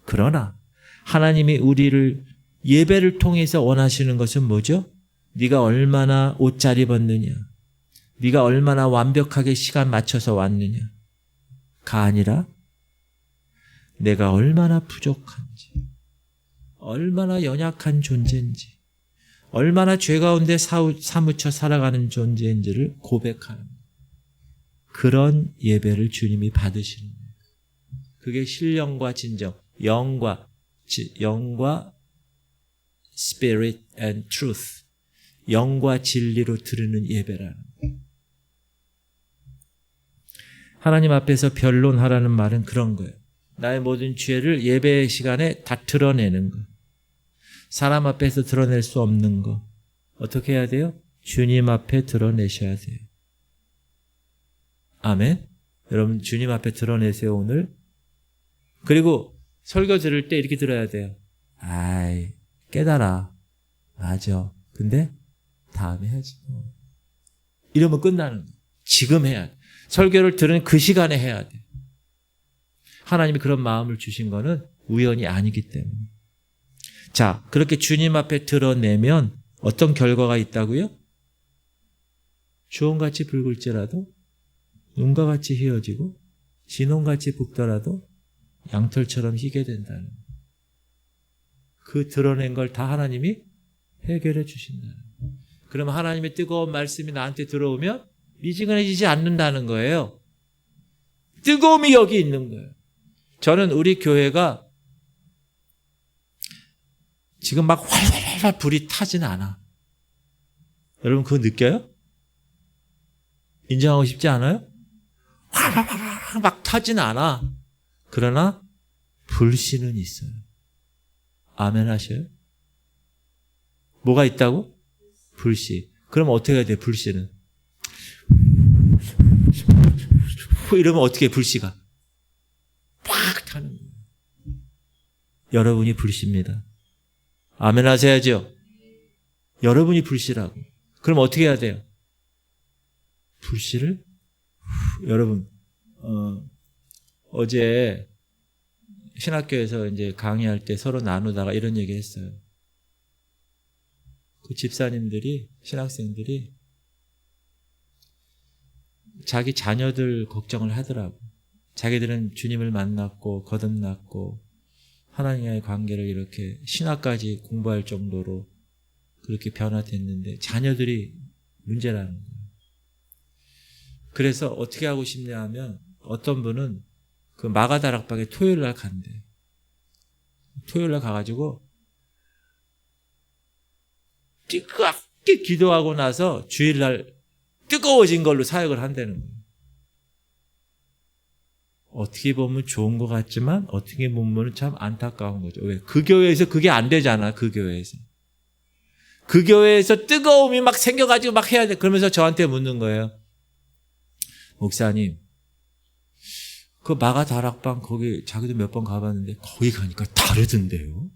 그러나 하나님이 우리를 예배를 통해서 원하시는 것은 뭐죠? 네가 얼마나 옷 잘 입었느냐, 네가 얼마나 완벽하게 시간 맞춰서 왔느냐가 아니라 내가 얼마나 부족한지, 얼마나 연약한 존재인지, 얼마나 죄 가운데 사무쳐 살아가는 존재인지를 고백하는 그런 예배를 주님이 받으시는 거예요. 그게 신령과 진정, 영과 spirit and truth, 영과 진리로 드리는 예배라는 거예요. 하나님 앞에서 변론하라는 말은 그런 거예요. 나의 모든 죄를 예배 시간에 다 드러내는 거. 사람 앞에서 드러낼 수 없는 거. 어떻게 해야 돼요? 주님 앞에 드러내셔야 돼요. 아멘. 여러분 주님 앞에 드러내세요 오늘. 그리고 설교 들을 때 이렇게 들어야 돼요. 아이 깨달아. 맞아. 근데 다음에 해야지. 이러면 끝나는 거예요. 지금 해야 돼. 설교를 들은 그 시간에 해야 돼. 하나님이 그런 마음을 주신 거는 우연이 아니기 때문에. 자, 그렇게 주님 앞에 드러내면 어떤 결과가 있다고요? 주홍같이 붉을지라도 눈과 같이 휘어지고 진홍같이 붉더라도 양털처럼 희게 된다는 거예요. 그 드러낸 걸 다 하나님이 해결해 주신다는 거예요. 그러면 하나님의 뜨거운 말씀이 나한테 들어오면 미지근해지지 않는다는 거예요. 뜨거움이 여기 있는 거예요. 저는 우리 교회가 지금 막 활활활 불이 타진 않아. 여러분 그거 느껴요? 인정하고 싶지 않아요? 활활활 막 타진 않아. 그러나 불씨는 있어요. 아멘 하셔요? 뭐가 있다고? 불씨. 그럼 어떻게 해야 돼? 불씨는 이러면 어떻게 해? 불씨가 팍 타는 거예요. 여러분이 불씨입니다. 아멘 하셔야죠. 여러분이 불씨라고. 그럼 어떻게 해야 돼요? 불씨를 여러분 어제 신학교에서 이제 강의할 때 서로 나누다가 이런 얘기 했어요. 그 집사님들이 신학생들이 자기 자녀들 걱정을 하더라고. 자기들은 주님을 만났고 거듭났고 하나님과의 관계를 이렇게 신학까지 공부할 정도로 그렇게 변화됐는데 자녀들이 문제라는 거예요. 그래서 어떻게 하고 싶냐 하면 어떤 분은 그 마가다락방에 토요일 날 간대. 토요일 날 가가지고 뜨겁게 기도하고 나서 주일날 뜨거워진 걸로 사역을 한다는 거예요. 어떻게 보면 좋은 것 같지만 어떻게 보면 참 안타까운 거죠. 왜? 그 교회에서 그게 안 되잖아. 그 교회에서. 그 교회에서 뜨거움이 막 생겨가지고 막 해야 돼. 그러면서 저한테 묻는 거예요. 목사님, 그 마가다락방 거기 자기도 몇 번 가봤는데 거기 가니까 다르던데요.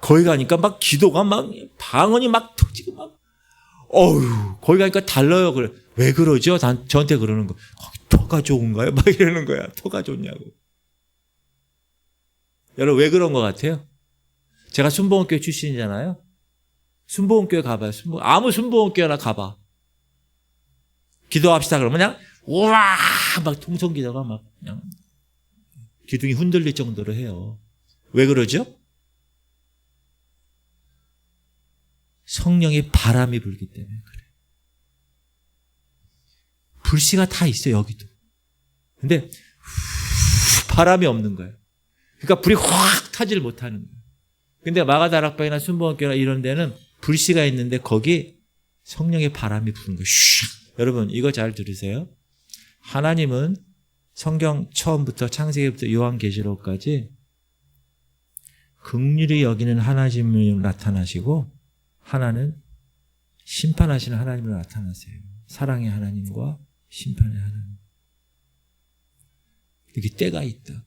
거기 가니까 막 기도가 막 방언이 막 터지고 막 거기 가니까 달라요. 그래. 왜 그러죠? 저한테 그러는 거. 거기 토가 좋은가요? 막 이러는 거야. 토가 좋냐고. 여러분 왜 그런 것 같아요? 제가 순복음교회 출신이잖아요. 순복음교회 가봐요. 아무 순복음교회나 가봐. 기도합시다 그러면 그냥 우와 막 통성기도가 막 그냥 기둥이 흔들릴 정도로 해요. 왜 그러죠? 성령의 바람이 불기 때문에 그래요. 불씨가 다 있어요, 여기도. 근데 바람이 없는 거예요. 그러니까 불이 확 타지를 못하는 거예요. 근데 마가다락방이나 순복음교회나 이런 데는 불씨가 있는데 거기 성령의 바람이 부는 거예요. 여러분 이거 잘 들으세요. 하나님은 성경 처음부터 창세기부터 요한계시록까지 긍휼히 여기는 하나님을 나타나시고 하나는 심판하시는 하나님으로 나타나세요. 사랑의 하나님과 심판의 하나님. 이렇게 때가 있다.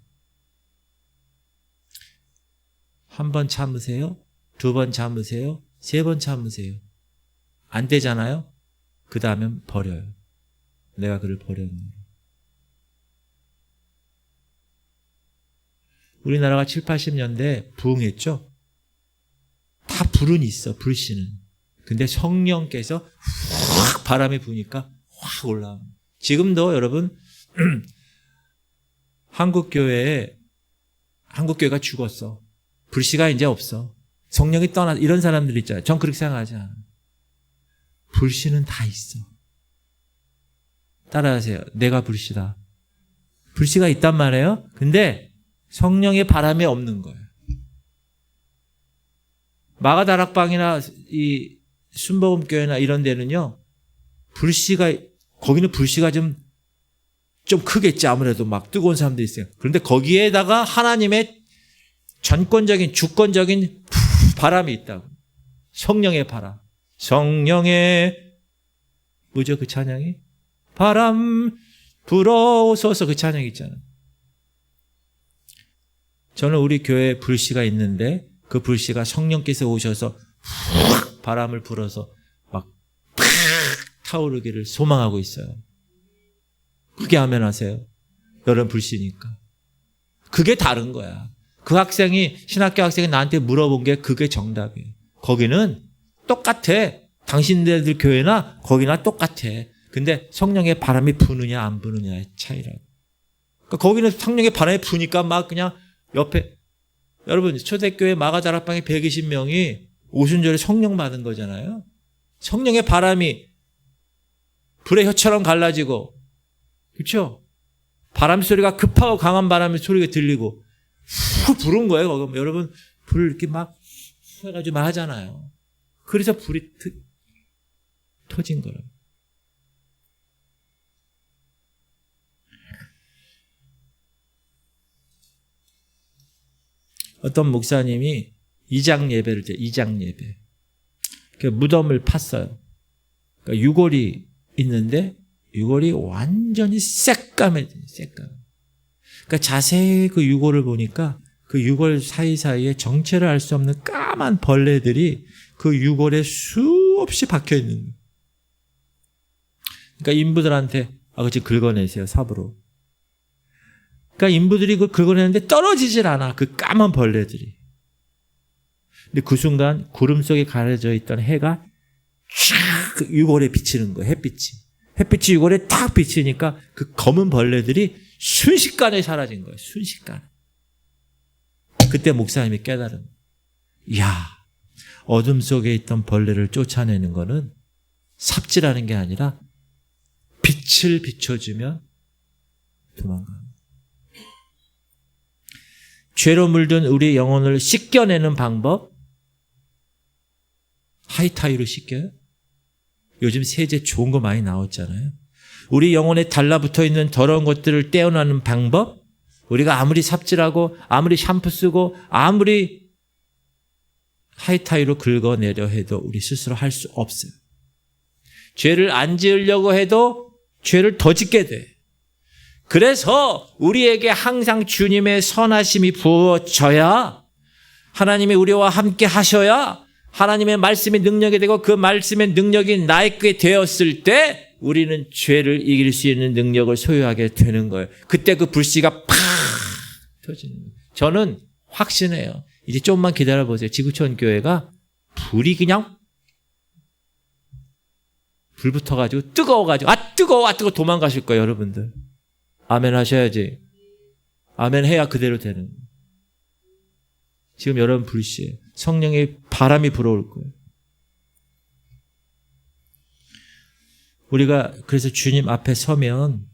한 번 참으세요. 두 번 참으세요. 세 번 참으세요. 안 되잖아요. 그 다음엔 버려요. 내가 그를 버렸노라. 우리나라가 7, 80년대 부흥했죠? 다 불은 있어, 불씨는. 근데 성령께서 확 바람이 부니까 확 올라오는. 지금도 여러분 한국교회가 죽었어. 불씨가 이제 없어. 성령이 떠나 이런 사람들 있잖아요. 전 그렇게 생각하지 않아요. 불씨는 다 있어. 따라하세요. 내가 불씨다. 불씨가 있단 말이에요. 근데 성령의 바람이 없는 거예요. 마가다락방이나 이 순복음교회나 이런 데는요. 거기는 불씨가 좀 크겠지. 아무래도 막 뜨거운 사람들이 있어요. 그런데 거기에다가 하나님의 전권적인 주권적인 바람이 있다고. 성령의 바람. 성령의 뭐죠 그 찬양이? 바람 불어오소서 그 찬양 있잖아요. 저는 우리 교회에 불씨가 있는데 그 불씨가 성령께서 오셔서 훅 바람을 불어서 막 차오르기를 소망하고 있어요. 그게 아멘 하세요. 여러분 불씨니까. 그게 다른 거야. 그 학생이, 신학교 학생이 나한테 물어본 게 그게 정답이에요. 거기는 똑같아. 당신들 교회나 거기나 똑같아. 근데 성령의 바람이 부느냐 안 부느냐의 차이라고. 그러니까 거기는 성령의 바람이 부니까 막 그냥 옆에, 여러분 초대교회 마가다락방에 120명이 오순절에 성령 받은 거잖아요. 성령의 바람이 불의 혀처럼 갈라지고, 그렇죠? 바람 소리가 급하고 강한 바람의 소리가 들리고 후 부른 거예요. 거기 여러분 불을 이렇게 막 해가지고 막 하잖아요. 그래서 불이 터진 거라고. 어떤 목사님이 이장 예배를 때, 이장 예배. 그 무덤을 팠어요. 그러니까 유골이 있는데 유골이 완전히 새까매져, 새까매. 그러니까 자세히 그 유골을 보니까 그 유골 사이사이에 정체를 알 수 없는 까만 벌레들이 그 유골에 수없이 박혀 있는 거예요. 그러니까 인부들한테 그치 긁어내세요, 삽으로. 그러니까 인부들이 그걸 긁어내는데 떨어지질 않아, 그 까만 벌레들이. 근데 그 순간 구름 속에 가려져 있던 해가 쫙 유골에 비치는 거예요, 햇빛이 유골에 탁 비치니까 그 검은 벌레들이 순식간에 사라진 거예요, 순식간에. 그때 목사님이 깨달은, 이야, 어둠 속에 있던 벌레를 쫓아내는 거는 삽질하는 게 아니라 빛을 비춰주면 도망가는. 죄로 물든 우리 영혼을 씻겨내는 방법, 하이타이로 씻겨요? 요즘 세제 좋은 거 많이 나왔잖아요. 우리 영혼에 달라붙어 있는 더러운 것들을 떼어내는 방법, 우리가 아무리 삽질하고 아무리 샴푸 쓰고 아무리 하이타이로 긁어내려 해도 우리 스스로 할 수 없어요. 죄를 안 지으려고 해도 죄를 더 짓게 돼. 그래서 우리에게 항상 주님의 선하심이 부어져야, 하나님이 우리와 함께 하셔야 하나님의 말씀이 능력이 되고 그 말씀의 능력이 나에게 되었을 때 우리는 죄를 이길 수 있는 능력을 소유하게 되는 거예요. 그때 그 불씨가 팍 터지는 거예요. 저는 확신해요. 이제 좀만 기다려보세요. 지구촌 교회가 불이 그냥 불 붙어가지고 뜨거워가지고 뜨거워 도망가실 거예요, 여러분들. 아멘 하셔야지. 아멘 해야 그대로 되는 거예요. 지금 여러분 불씨예요. 성령의 바람이 불어올 거예요. 우리가 그래서 주님 앞에 서면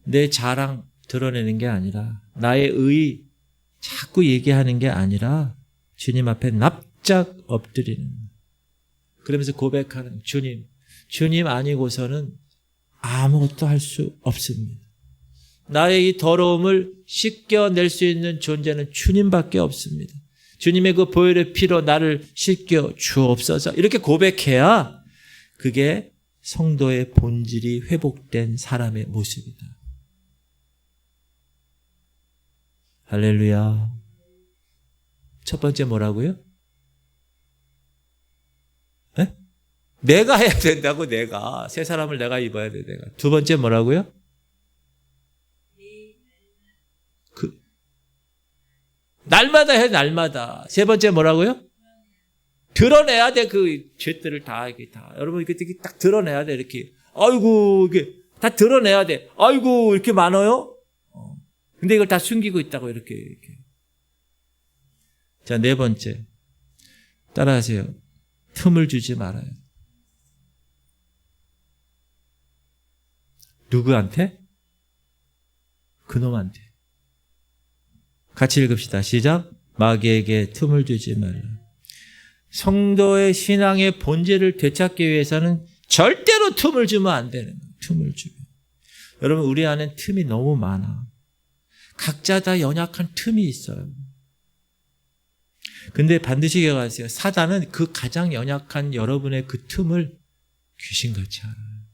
내 자랑 드러내는 게 아니라, 나의 의 자꾸 얘기하는 게 아니라 주님 앞에 납작 엎드리는, 그러면서 고백하는, 주님 아니고서는 아무것도 할 수 없습니다. 나의 이 더러움을 씻겨낼 수 있는 존재는 주님밖에 없습니다. 주님의 그 보혈의 피로 나를 씻겨 주옵소서. 이렇게 고백해야 그게 성도의 본질이 회복된 사람의 모습이다. 할렐루야. 첫 번째 뭐라고요? 네? 내가 해야 된다고, 내가. 새 사람을 내가 입어야 돼, 내가. 두 번째 뭐라고요? 날마다 해, 날마다. 세 번째 뭐라고요? 드러내야 돼, 그 죄들을 다, 이게 다. 여러분, 이렇게 딱 드러내야 돼, 이렇게. 아이고, 이게 다 드러내야 돼. 아이고, 이렇게 많아요? 근데 이걸 다 숨기고 있다고, 이렇게. 자, 네 번째. 따라하세요. 틈을 주지 말아요. 누구한테? 그놈한테. 같이 읽읍시다. 시작. 마귀에게 틈을 주지 말라. 성도의 신앙의 본질을 되찾기 위해서는 절대로 틈을 주면 안 되는 거예요. 틈을 주면. 여러분, 우리 안에 틈이 너무 많아. 각자 다 연약한 틈이 있어요. 근데 반드시 기억하세요. 사단은 그 가장 연약한 여러분의 그 틈을 귀신같이 알아요.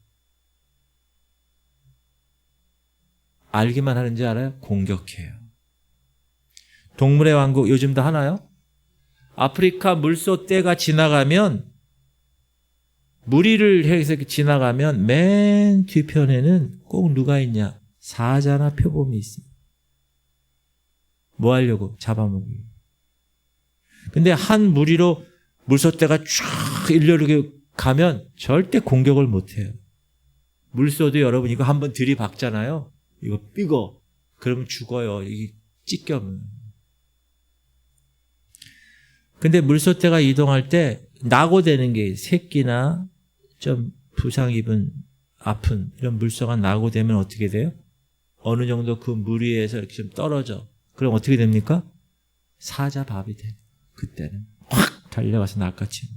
알기만 하는지 알아요? 공격해요. 동물의 왕국 요즘도 하나요? 아프리카 물소 떼가 지나가면 무리를 해서 지나가면 맨 뒤편에는 꼭 누가 있냐? 사자나 표범이 있어요. 뭐 하려고? 잡아먹으려고. 근데 한 무리로 물소떼가 쫙 일렬로 가면 절대 공격을 못해요. 물소도 여러분 이거 한번 들이박잖아요. 이거 삐거. 그러면 죽어요. 이게 찢겨면. 근데 물소떼가 이동할 때 낙오되는 게 새끼나 좀 부상 입은 아픈 이런 물소가 낙오되면 어떻게 돼요? 어느 정도 그 물 위에서 이렇게 좀 떨어져. 그럼 어떻게 됩니까? 사자 밥이 돼. 그때는 확 달려가서 낚아채.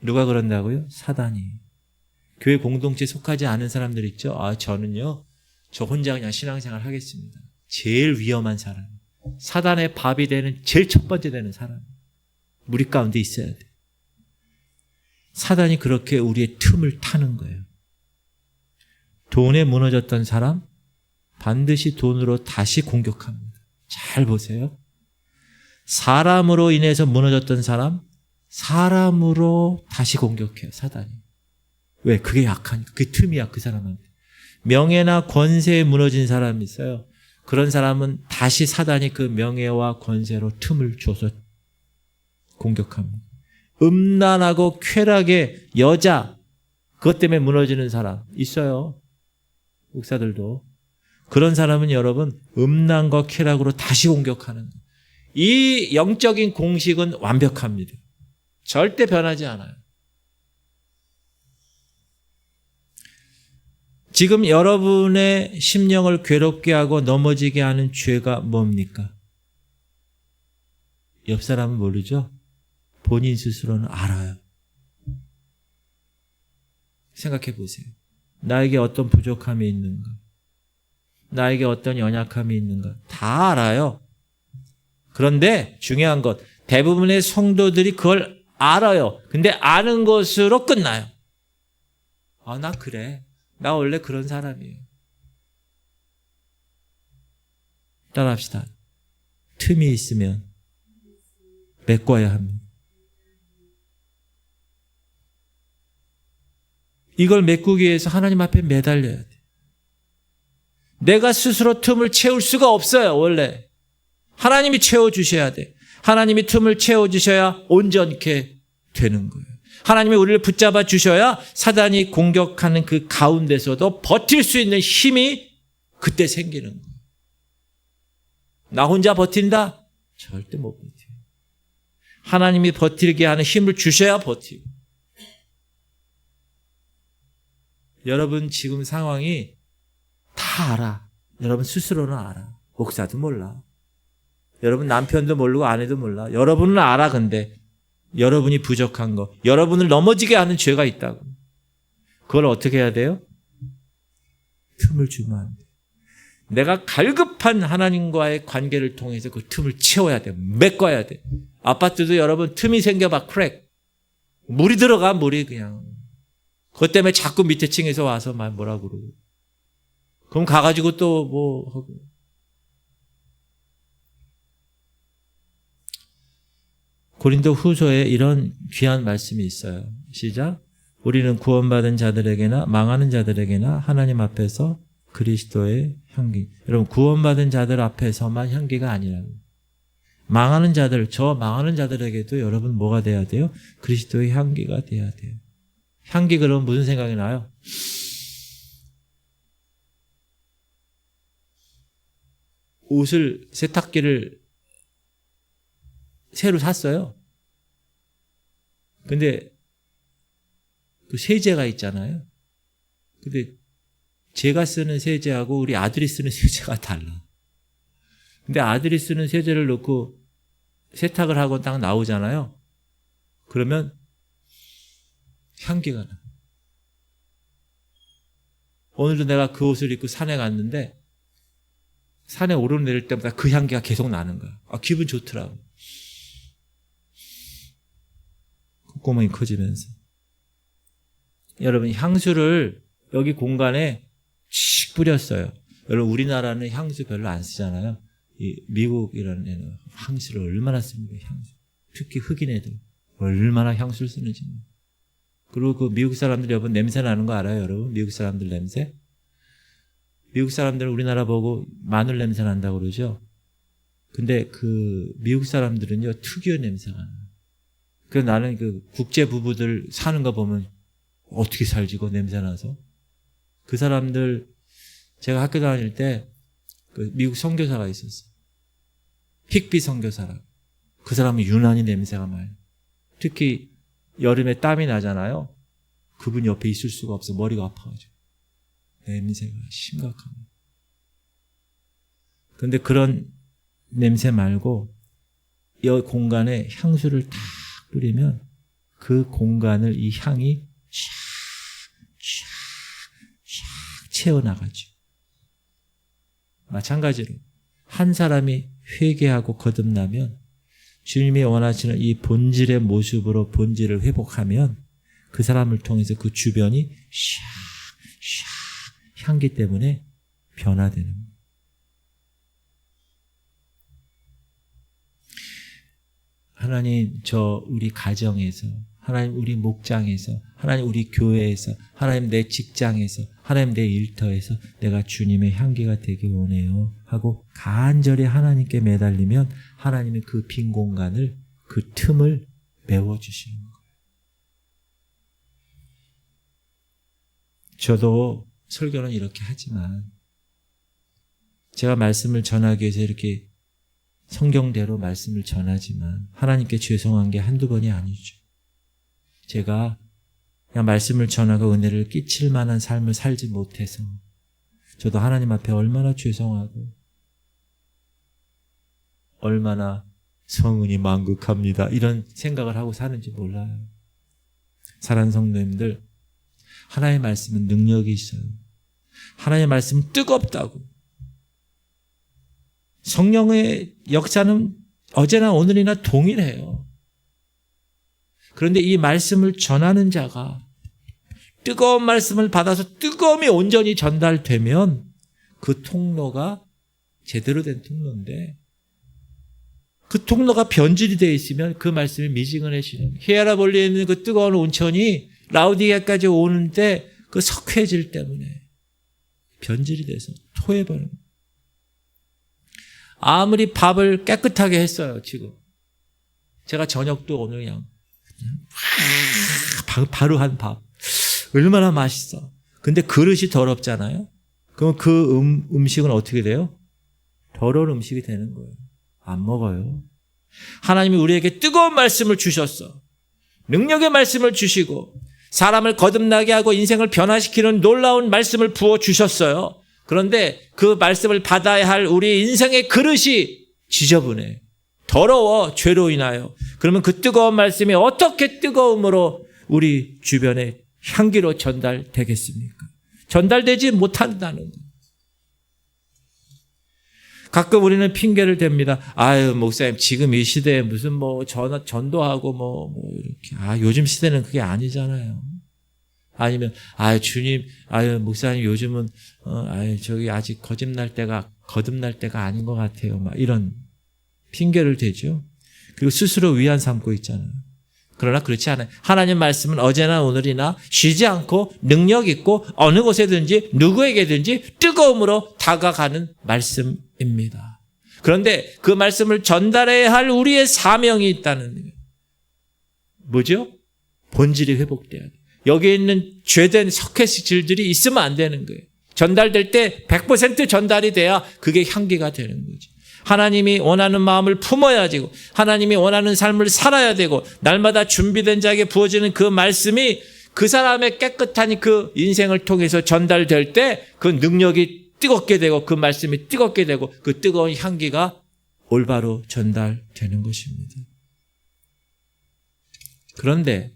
누가 그런다고요? 사단이. 교회 공동체에 속하지 않은 사람들 있죠? 저는요, 저 혼자 그냥 신앙생활 하겠습니다. 제일 위험한 사람. 사단의 밥이 되는 제일 첫 번째 되는 사람. 무리 가운데 있어야 돼. 사단이 그렇게 우리의 틈을 타는 거예요. 돈에 무너졌던 사람, 반드시 돈으로 다시 공격합니다. 잘 보세요. 사람으로 인해서 무너졌던 사람, 사람으로 다시 공격해요, 사단이. 왜? 그게 약하니까. 그게 틈이야, 그 사람한테. 명예나 권세에 무너진 사람이 있어요. 그런 사람은 다시 사단이 그 명예와 권세로 틈을 줘서 공격합니다. 음란하고 쾌락의 여자, 그것 때문에 무너지는 사람 있어요. 목사들도. 그런 사람은 여러분 음란과 쾌락으로 다시 공격하는 거예요. 이 영적인 공식은 완벽합니다. 절대 변하지 않아요. 지금 여러분의 심령을 괴롭게 하고 넘어지게 하는 죄가 뭡니까? 옆 사람은 모르죠? 본인 스스로는 알아요. 생각해 보세요. 나에게 어떤 부족함이 있는가? 나에게 어떤 연약함이 있는가? 다 알아요. 그런데 중요한 것, 대부분의 성도들이 그걸 알아요. 근데 아는 것으로 끝나요. 나 그래. 나 원래 그런 사람이에요. 따라합시다. 틈이 있으면 메꿔야 합니다. 이걸 메꾸기 위해서 하나님 앞에 매달려야 돼. 내가 스스로 틈을 채울 수가 없어요, 원래. 하나님이 채워주셔야 돼. 하나님이 틈을 채워주셔야 온전케 되는 거예요. 하나님이 우리를 붙잡아 주셔야 사단이 공격하는 그 가운데서도 버틸 수 있는 힘이 그때 생기는 거예요. 나 혼자 버틴다? 절대 못 버텨요. 하나님이 버티게 하는 힘을 주셔야 버티고. 여러분 지금 상황이 다 알아. 여러분 스스로는 알아. 목사도 몰라. 여러분 남편도 모르고 아내도 몰라. 여러분은 알아. 근데 여러분이 부족한 거, 여러분을 넘어지게 하는 죄가 있다고. 그걸 어떻게 해야 돼요? 틈을 주면 안 돼. 내가 갈급한 하나님과의 관계를 통해서 그 틈을 채워야 돼. 메꿔야 돼. 아파트도 여러분 틈이 생겨봐. 크랙. 물이 들어가. 물이 그냥. 그것 때문에 자꾸 밑에 층에서 와서 막 뭐라 그러고. 그럼 가가지고 또 뭐 하고. 고린도 후서에 이런 귀한 말씀이 있어요. 시작. 우리는 구원받은 자들에게나 망하는 자들에게나 하나님 앞에서 그리스도의 향기. 여러분 구원받은 자들 앞에서만 향기가 아니라고. 망하는 자들, 저 망하는 자들에게도 여러분 뭐가 돼야 돼요? 그리스도의 향기가 돼야 돼요. 향기 그러면 무슨 생각이 나요? 옷을, 세탁기를 새로 샀어요. 근데 그 세제가 있잖아요. 근데 제가 쓰는 세제하고 우리 아들이 쓰는 세제가 달라. 근데 아들이 쓰는 세제를 넣고 세탁을 하고 딱 나오잖아요. 그러면 향기가 나. 오늘도 내가 그 옷을 입고 산에 갔는데 산에 오르내릴 때마다 그 향기가 계속 나는 거야. 기분 좋더라고. 콧구멍이 커지면서. 여러분 향수를 여기 공간에 씩 뿌렸어요. 여러분 우리나라는 향수 별로 안 쓰잖아요. 이 미국 이런 애는 향수를 얼마나 씁니까? 향수. 특히 흑인 애들 얼마나 향수를 쓰는지. 그리고 그 미국 사람들 여러분 냄새 나는 거 알아요, 여러분? 미국 사람들 냄새? 미국 사람들은 우리나라 보고 마늘 냄새 난다고 그러죠? 근데 그 미국 사람들은요, 특유의 냄새가 나요. 그래서 나는 그 국제 부부들 사는 거 보면 어떻게 살지, 그 냄새 나서. 그 사람들, 제가 학교 다닐 때 그 미국 선교사가 있었어요. 픽비 선교사라고. 그 사람은 유난히 냄새가 많아요. 특히 여름에 땀이 나잖아요. 그분 옆에 있을 수가 없어. 머리가 아파가지고. 냄새가 심각합니다. 그런데 그런 냄새 말고 이 공간에 향수를 탁 뿌리면 그 공간을 이 향이 샥 채워나가죠. 마찬가지로 한 사람이 회개하고 거듭나면 주님이 원하시는 이 본질의 모습으로 본질을 회복하면 그 사람을 통해서 그 주변이 샥 향기 때문에 변화되는 거예요. 하나님, 우리 가정에서, 하나님 우리 목장에서, 하나님 우리 교회에서, 하나님 내 직장에서, 하나님 내 일터에서 내가 주님의 향기가 되기 원해요 하고 간절히 하나님께 매달리면 하나님은 그 빈 공간을, 그 틈을 메워주시는 거예요. 저도 설교는 이렇게 하지만 제가 말씀을 전하기 위해서 이렇게 성경대로 말씀을 전하지만 하나님께 죄송한 게 한두 번이 아니죠. 제가 그냥 말씀을 전하고 은혜를 끼칠 만한 삶을 살지 못해서 저도 하나님 앞에 얼마나 죄송하고 얼마나 성은이 만극합니다. 이런 생각을 하고 사는지 몰라요. 사랑하는 성도님들, 하나님의 말씀은 능력이 있어요. 하나님의 말씀은 뜨겁다고. 성령의 역사는 어제나 오늘이나 동일해요. 그런데 이 말씀을 전하는 자가 뜨거운 말씀을 받아서 뜨거움이 온전히 전달되면 그 통로가 제대로 된 통로인데 그 통로가 변질이 되어 있으면 그 말씀이 미지근해지는, 히에라볼리에 있는 그 뜨거운 온천이 라우디게까지 오는데 그 석회질 때문에 변질이 돼서 토해버립니다. 아무리 밥을 깨끗하게 했어요, 지금. 제가 저녁도 오늘 그냥 바로 한 밥. 얼마나 맛있어. 근데 그릇이 더럽잖아요? 그럼 그 음식은 어떻게 돼요? 더러운 음식이 되는 거예요. 안 먹어요. 하나님이 우리에게 뜨거운 말씀을 주셨어. 능력의 말씀을 주시고 사람을 거듭나게 하고 인생을 변화시키는 놀라운 말씀을 부어주셨어요. 그런데 그 말씀을 받아야 할 우리 인생의 그릇이 지저분해. 더러워, 죄로 인하여. 그러면 그 뜨거운 말씀이 어떻게 뜨거움으로 우리 주변에 향기로 전달되겠습니까? 전달되지 못한다는 거예요. 가끔 우리는 핑계를 댑니다. 아유, 목사님, 지금 이 시대에 무슨 전도하고 이렇게. 요즘 시대는 그게 아니잖아요. 아니면, 주님, 목사님, 요즘은, 저기 아직 거듭날 때가 아닌 것 같아요. 이런 핑계를 대죠. 그리고 스스로 위안 삼고 있잖아요. 그러나 그렇지 않아요. 하나님 말씀은 어제나 오늘이나 쉬지 않고 능력 있고 어느 곳에든지 누구에게든지 뜨거움으로 다가가는 말씀입니다. 그런데 그 말씀을 전달해야 할 우리의 사명이 있다는 거예요. 뭐죠? 본질이 회복돼야 돼요. 여기에 있는 죄된 석회질들이 있으면 안 되는 거예요. 전달될 때 100% 전달이 돼야 그게 향기가 되는 거죠. 하나님이 원하는 마음을 품어야 되고 하나님이 원하는 삶을 살아야 되고 날마다 준비된 자에게 부어지는 그 말씀이 그 사람의 깨끗한 그 인생을 통해서 전달될 때 그 능력이 뜨겁게 되고 그 말씀이 뜨겁게 되고 그 뜨거운 향기가 올바로 전달되는 것입니다. 그런데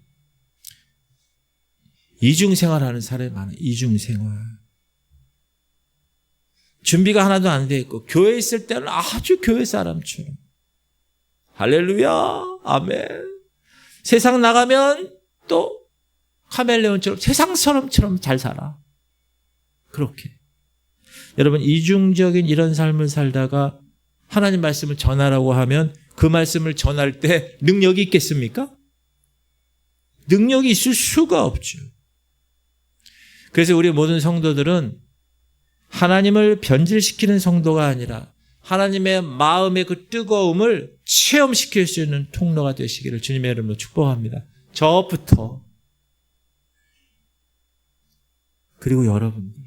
이중생활하는 사람이 많아요. 이중생활. 준비가 하나도 안 돼 있고 교회에 있을 때는 아주 교회 사람처럼 할렐루야 아멘. 세상 나가면 또 카멜레온처럼 세상 사람처럼 잘 살아. 그렇게 여러분 이중적인 이런 삶을 살다가 하나님 말씀을 전하라고 하면 그 말씀을 전할 때 능력이 있겠습니까? 능력이 있을 수가 없죠. 그래서 우리 모든 성도들은 하나님을 변질시키는 성도가 아니라 하나님의 마음의 그 뜨거움을 체험시킬 수 있는 통로가 되시기를 주님의 이름으로 축복합니다. 저부터 그리고 여러분들.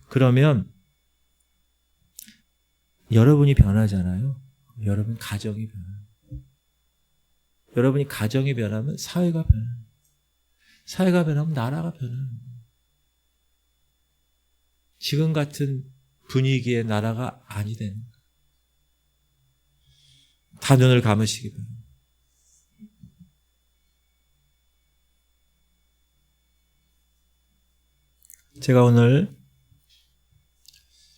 그러면 여러분이 변하잖아요. 여러분 가정이 변해요. 여러분이 가정이 변하면 사회가 변해요. 사회가 변하면 나라가 변해요. 지금 같은 분위기의 나라가 아니 되는 거예요. 다 눈을 감으시기 바랍니다. 제가 오늘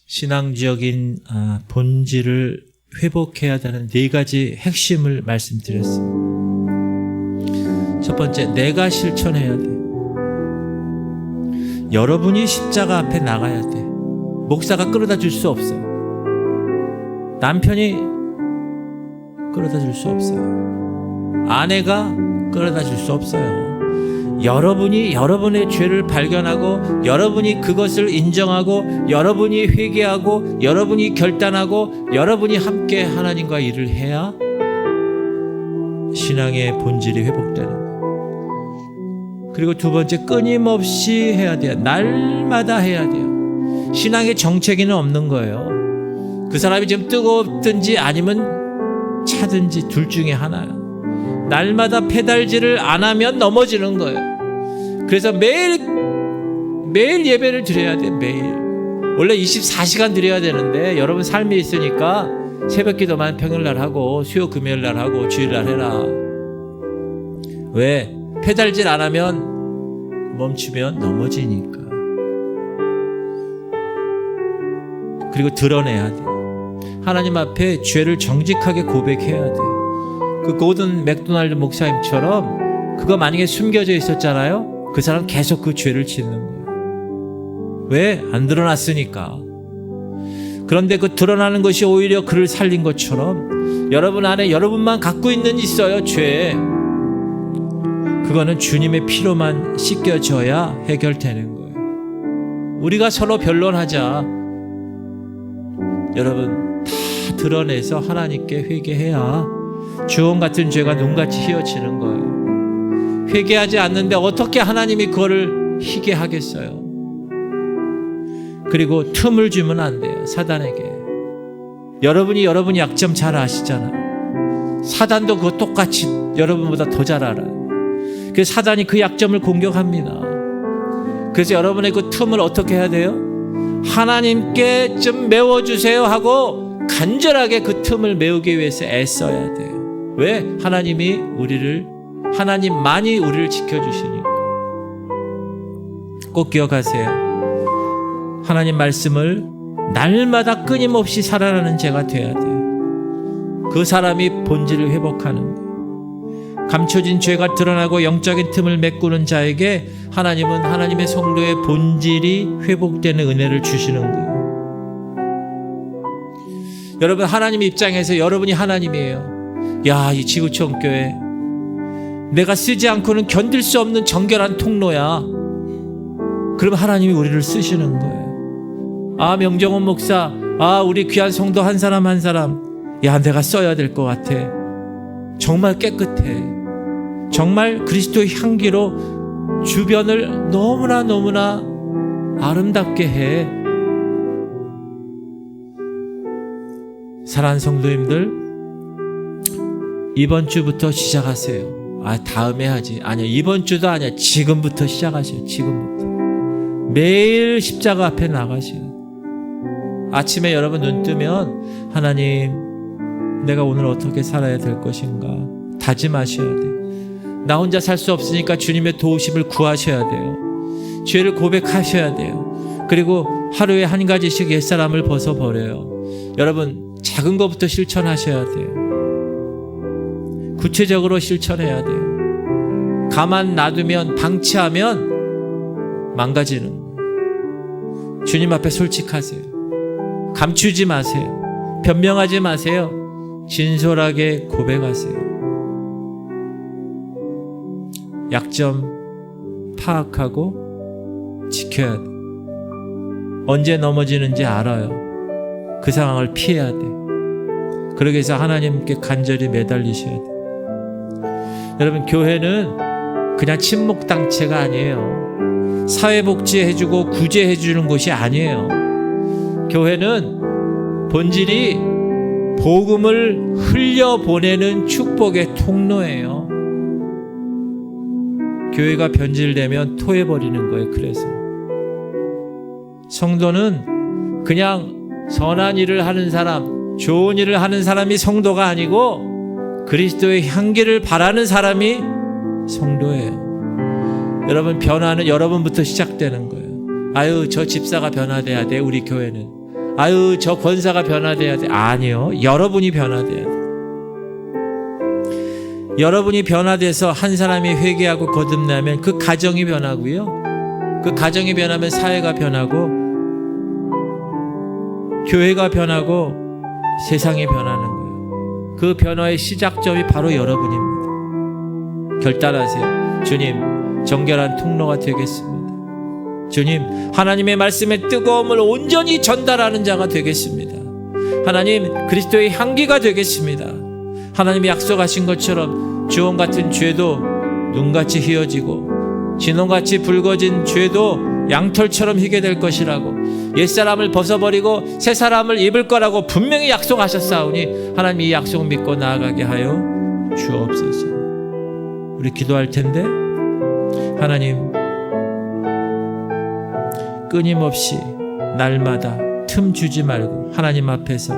신앙적인 본질을 회복해야 되는 4가지 핵심을 말씀드렸습니다. 첫 번째, 내가 실천해야 돼. 여러분이 십자가 앞에 나가야 돼. 목사가 끌어다 줄 수 없어요. 남편이 끌어다 줄 수 없어요. 아내가 끌어다 줄 수 없어요. 여러분이 여러분의 죄를 발견하고 여러분이 그것을 인정하고 여러분이 회개하고 여러분이 결단하고 여러분이 함께 하나님과 일을 해야 신앙의 본질이 회복되는 거예요. 그리고 두 번째, 끊임없이 해야 돼요. 날마다 해야 돼요. 신앙의 정체기는 없는 거예요. 그 사람이 지금 뜨겁든지 아니면 차든지 둘 중에 하나예요. 날마다 페달질을 안 하면 넘어지는 거예요. 그래서 매일 예배를 드려야 돼. 매일. 원래 24시간 드려야 되는데 여러분 삶이 있으니까 새벽 기도만 평일날 하고 수요 금요일날 하고 주일날 해라. 왜? 페달질 안 하면 멈추면 넘어지니까. 그리고 드러내야 돼. 하나님 앞에 죄를 정직하게 고백해야 돼. 그 고든 맥도날드 목사님처럼 그거 만약에 숨겨져 있었잖아요. 그 사람 계속 그 죄를 짓는 거예요. 왜? 안 드러났으니까. 그런데 그 드러나는 것이 오히려 그를 살린 것처럼 여러분 안에 여러분만 갖고 있어요. 죄. 그거는 주님의 피로만 씻겨져야 해결되는 거예요. 우리가 서로 변론하자. 여러분 다 드러내서 하나님께 회개해야 주홍 같은 죄가 눈같이 휘어지는 거예요. 회개하지 않는데 어떻게 하나님이 그거를 희게 하겠어요? 그리고 틈을 주면 안 돼요. 사단에게. 여러분이 약점 잘 아시잖아요. 사단도 그거 똑같이 여러분보다 더 잘 알아요. 그래서 사단이 그 약점을 공격합니다. 그래서 여러분의 그 틈을 어떻게 해야 돼요? 하나님께 좀 메워주세요 하고 간절하게 그 틈을 메우기 위해서 애써야 돼요. 왜? 하나님만이 우리를 지켜주시니까. 꼭 기억하세요. 하나님 말씀을 날마다 끊임없이 살아나는 제가 돼야 돼요. 그 사람이 본질을 회복하는 거예요. 감춰진 죄가 드러나고 영적인 틈을 메꾸는 자에게 하나님은 하나님의 성도의 본질이 회복되는 은혜를 주시는 거예요. 여러분, 하나님 입장에서 여러분이 하나님이에요. 야, 이 지구촌 교회 내가 쓰지 않고는 견딜 수 없는 정결한 통로야. 그럼 하나님이 우리를 쓰시는 거예요. 아, 명정원 목사, 아, 우리 귀한 성도 한 사람 한 사람, 야, 내가 써야 될 것 같아. 정말 깨끗해. 정말 그리스도의 향기로 주변을 너무나 아름답게 해. 사랑하는 성도님들, 이번 주부터 시작하세요. 아, 다음에 하지. 아니야, 이번 주도 아니야. 지금부터 시작하세요. 지금부터. 매일 십자가 앞에 나가세요. 아침에 여러분 눈 뜨면 하나님, 내가 오늘 어떻게 살아야 될 것인가 다짐하셔야 돼요. 나 혼자 살 수 없으니까 주님의 도우심을 구하셔야 돼요. 죄를 고백하셔야 돼요. 그리고 하루에 한 가지씩 옛사람을 벗어버려요. 여러분, 작은 것부터 실천하셔야 돼요. 구체적으로 실천해야 돼요. 가만 놔두면, 방치하면 망가지는 거예요. 주님 앞에 솔직하세요. 감추지 마세요. 변명하지 마세요. 진솔하게 고백하세요. 약점 파악하고 지켜야 돼. 언제 넘어지는지 알아요. 그 상황을 피해야 돼. 그러기 위해서 하나님께 간절히 매달리셔야 돼. 여러분, 교회는 그냥 친목당체가 아니에요. 사회복지해주고 구제해주는 곳이 아니에요. 교회는 본질이 복음을 흘려보내는 축복의 통로예요. 교회가 변질되면 토해버리는 거예요. 그래서 성도는 그냥 선한 일을 하는 사람, 좋은 일을 하는 사람이 성도가 아니고 그리스도의 향기를 바라는 사람이 성도예요. 여러분, 변화는 여러분부터 시작되는 거예요. 아유, 저 집사가 변화돼야 돼. 우리 교회는. 아유, 저 권사가 변화돼야 돼. 아니요, 여러분이 변화돼야 돼. 여러분이 변화돼서 한 사람이 회개하고 거듭나면 그 가정이 변하고요, 그 가정이 변하면 사회가 변하고 교회가 변하고 세상이 변하는 거예요. 그 변화의 시작점이 바로 여러분입니다. 결단하세요. 주님, 정결한 통로가 되겠습니다. 주님, 하나님의 말씀의 뜨거움을 온전히 전달하는 자가 되겠습니다. 하나님, 그리스도의 향기가 되겠습니다. 하나님이 약속하신 것처럼 주홍 같은 죄도 눈같이 희어지고 진홍같이 붉어진 죄도 양털처럼 희게 될 것이라고, 옛사람을 벗어버리고 새사람을 입을 거라고 분명히 약속하셨사오니 하나님, 이 약속 믿고 나아가게 하여 주옵소서. 우리 기도할 텐데, 하나님, 끊임없이 날마다 틈 주지 말고 하나님 앞에서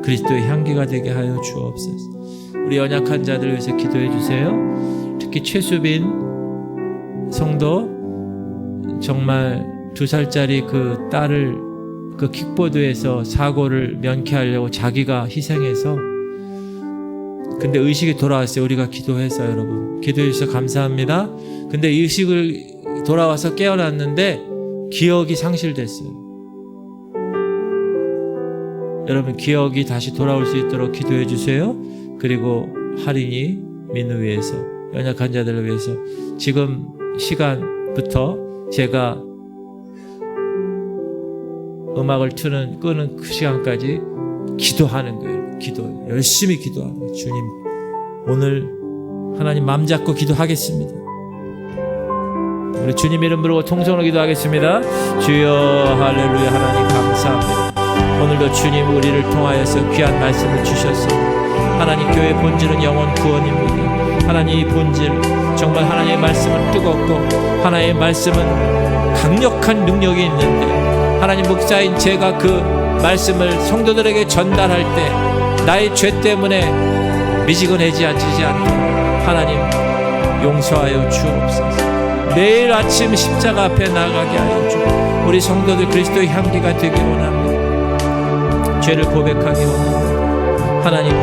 그리스도의 향기가 되게 하여 주옵소서. 우리 연약한 자들 위해서 기도해 주세요. 특히 최수빈 성도, 정말 2살짜리 그 딸을 그 킥보드에서 사고를 면케하려고 자기가 희생해서, 근데 의식이 돌아왔어요. 우리가 기도해서, 여러분 기도해 주셔서 감사합니다. 근데 의식을 돌아와서 깨어났는데 기억이 상실됐어요. 여러분, 기억이 다시 돌아올 수 있도록 기도해 주세요. 그리고 할인이 민우 위해서, 연약한 자들을 위해서 지금 시간부터 제가 음악을 끄는 그 시간까지 기도하는 거예요. 기도, 열심히 기도하는 거예요. 주님, 오늘 하나님 맘 잡고 기도하겠습니다. 우리 주님 이름 부르고 통성으로 기도하겠습니다. 주여, 할렐루야. 하나님 감사합니다. 오늘도 주님, 우리를 통하여서 귀한 말씀을 주셔서, 하나님, 교회의 본질은 영혼 구원입니다. 하나님, 이 본질 정말 하나님의 말씀은 뜨겁고 하나님의 말씀은 강력한 능력이 있는데, 하나님, 목사인 제가 그 말씀을 성도들에게 전달할 때 나의 죄 때문에 미지근해지지 않도록 하나님 용서하여 주옵소서. 내일 아침 십자가 앞에 나가게 하여 주옵소서. 우리 성도들 그리스도의 향기가 되기 원합니다. 죄를 고백하기 원합니다. 하나님,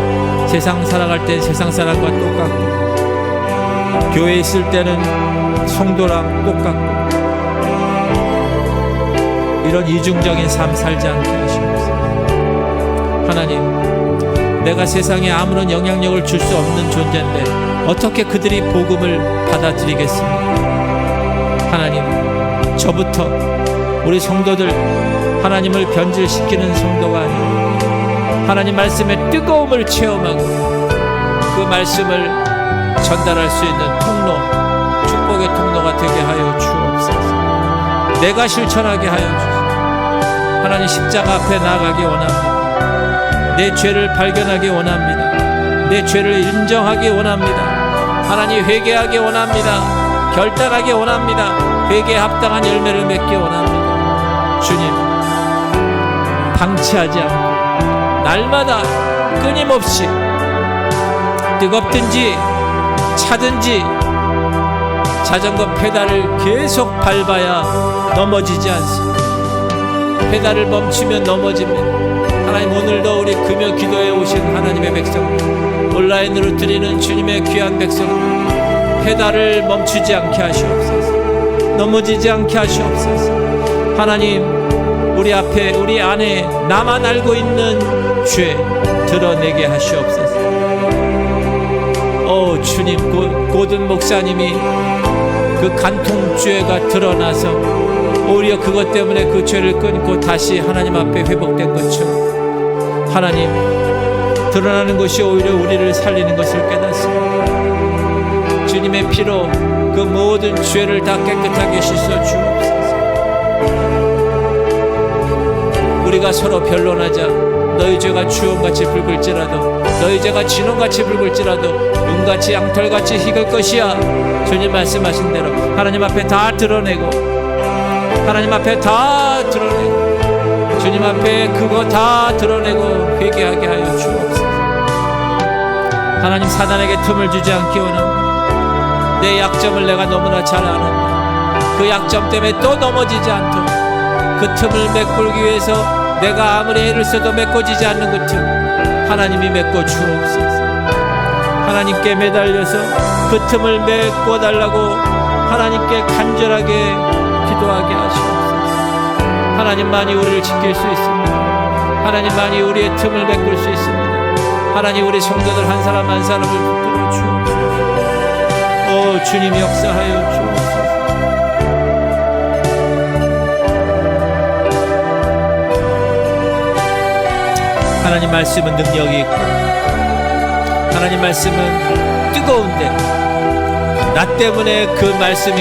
세상 살아갈 때 세상 사람과 똑같고, 교회에 있을 때는 성도랑 똑같고, 이런 이중적인 삶 살지 않게 하시옵소서. 하나님, 내가 세상에 아무런 영향력을 줄 수 없는 존재인데 어떻게 그들이 복음을 받아들이겠습니까? 하나님, 저부터 우리 성도들 하나님을 변질시키는 성도가 아니라 하나님 말씀의 뜨거움을 체험하고 그 말씀을 전달할 수 있는 통로, 축복의 통로가 되게 하여 주옵소서. 내가 실천하게 하여 주옵소서. 하나님, 십자가 앞에 나아가기 원합니다. 내 죄를 발견하기 원합니다. 내 죄를 인정하기 원합니다. 하나님, 회개하기 원합니다. 결단하기 원합니다. 회개에 합당한 열매를 맺기 원합니다. 주님, 방치하지 않고 날마다 끊임없이 뜨겁든지 차든지 자전거 페달을 계속 밟아야 넘어지지 않습니다. 페달을 멈추면 넘어집니다. 하나님, 오늘도 우리 금요 기도에 오신 하나님의 백성, 온라인으로 드리는 주님의 귀한 백성, 페달을 멈추지 않게 하시옵소서. 넘어지지 않게 하시옵소서. 하나님, 우리 앞에, 우리 안에 나만 알고 있는 죄 드러내게 하시옵소서. 오 주님, 고든 목사님이 그 간통죄가 드러나서 오히려 그것 때문에 그 죄를 끊고 다시 하나님 앞에 회복된 것처럼 하나님, 드러나는 것이 오히려 우리를 살리는 것을 깨닫습니다. 주님의 피로 그 모든 죄를 다 깨끗하게 씻어 주옵소서. 우리가 서로 변론하자. 너희 죄가 주홍같이 붉을지라도, 너희 죄가 진홍같이 붉을지라도 은같이 양털같이 희글 것이야. 주님 말씀하신 대로 하나님 앞에 다 드러내고, 하나님 앞에 다 드러내고, 주님 앞에 그거 다 드러내고 회개하게 하여 주옵소서. 하나님, 사단에게 틈을 주지 않기 원합니다. 내 약점을 내가 너무나 잘 아는데 그 약점 때문에 또 넘어지지 않도록 그 틈을 메꾸기 위해서 내가 아무리 애를 써도 메꿔지지 않는 그 틈, 하나님이 메꿔 주옵소서. 하나님께 매달려서 그 틈을 메꿔달라고 하나님께 간절하게 기도하게 하시옵소서. 하나님만이 우리를 지킬 수 있습니다. 하나님만이 우리의 틈을 메꿀 수 있습니다. 하나님, 우리 성도들 한 사람 한 사람을 붙들어 주옵소서. 오 주님, 역사하여 주옵소서. 하나님 말씀은 능력이 있고, 하나님 말씀은 뜨거운데 나 때문에 그 말씀이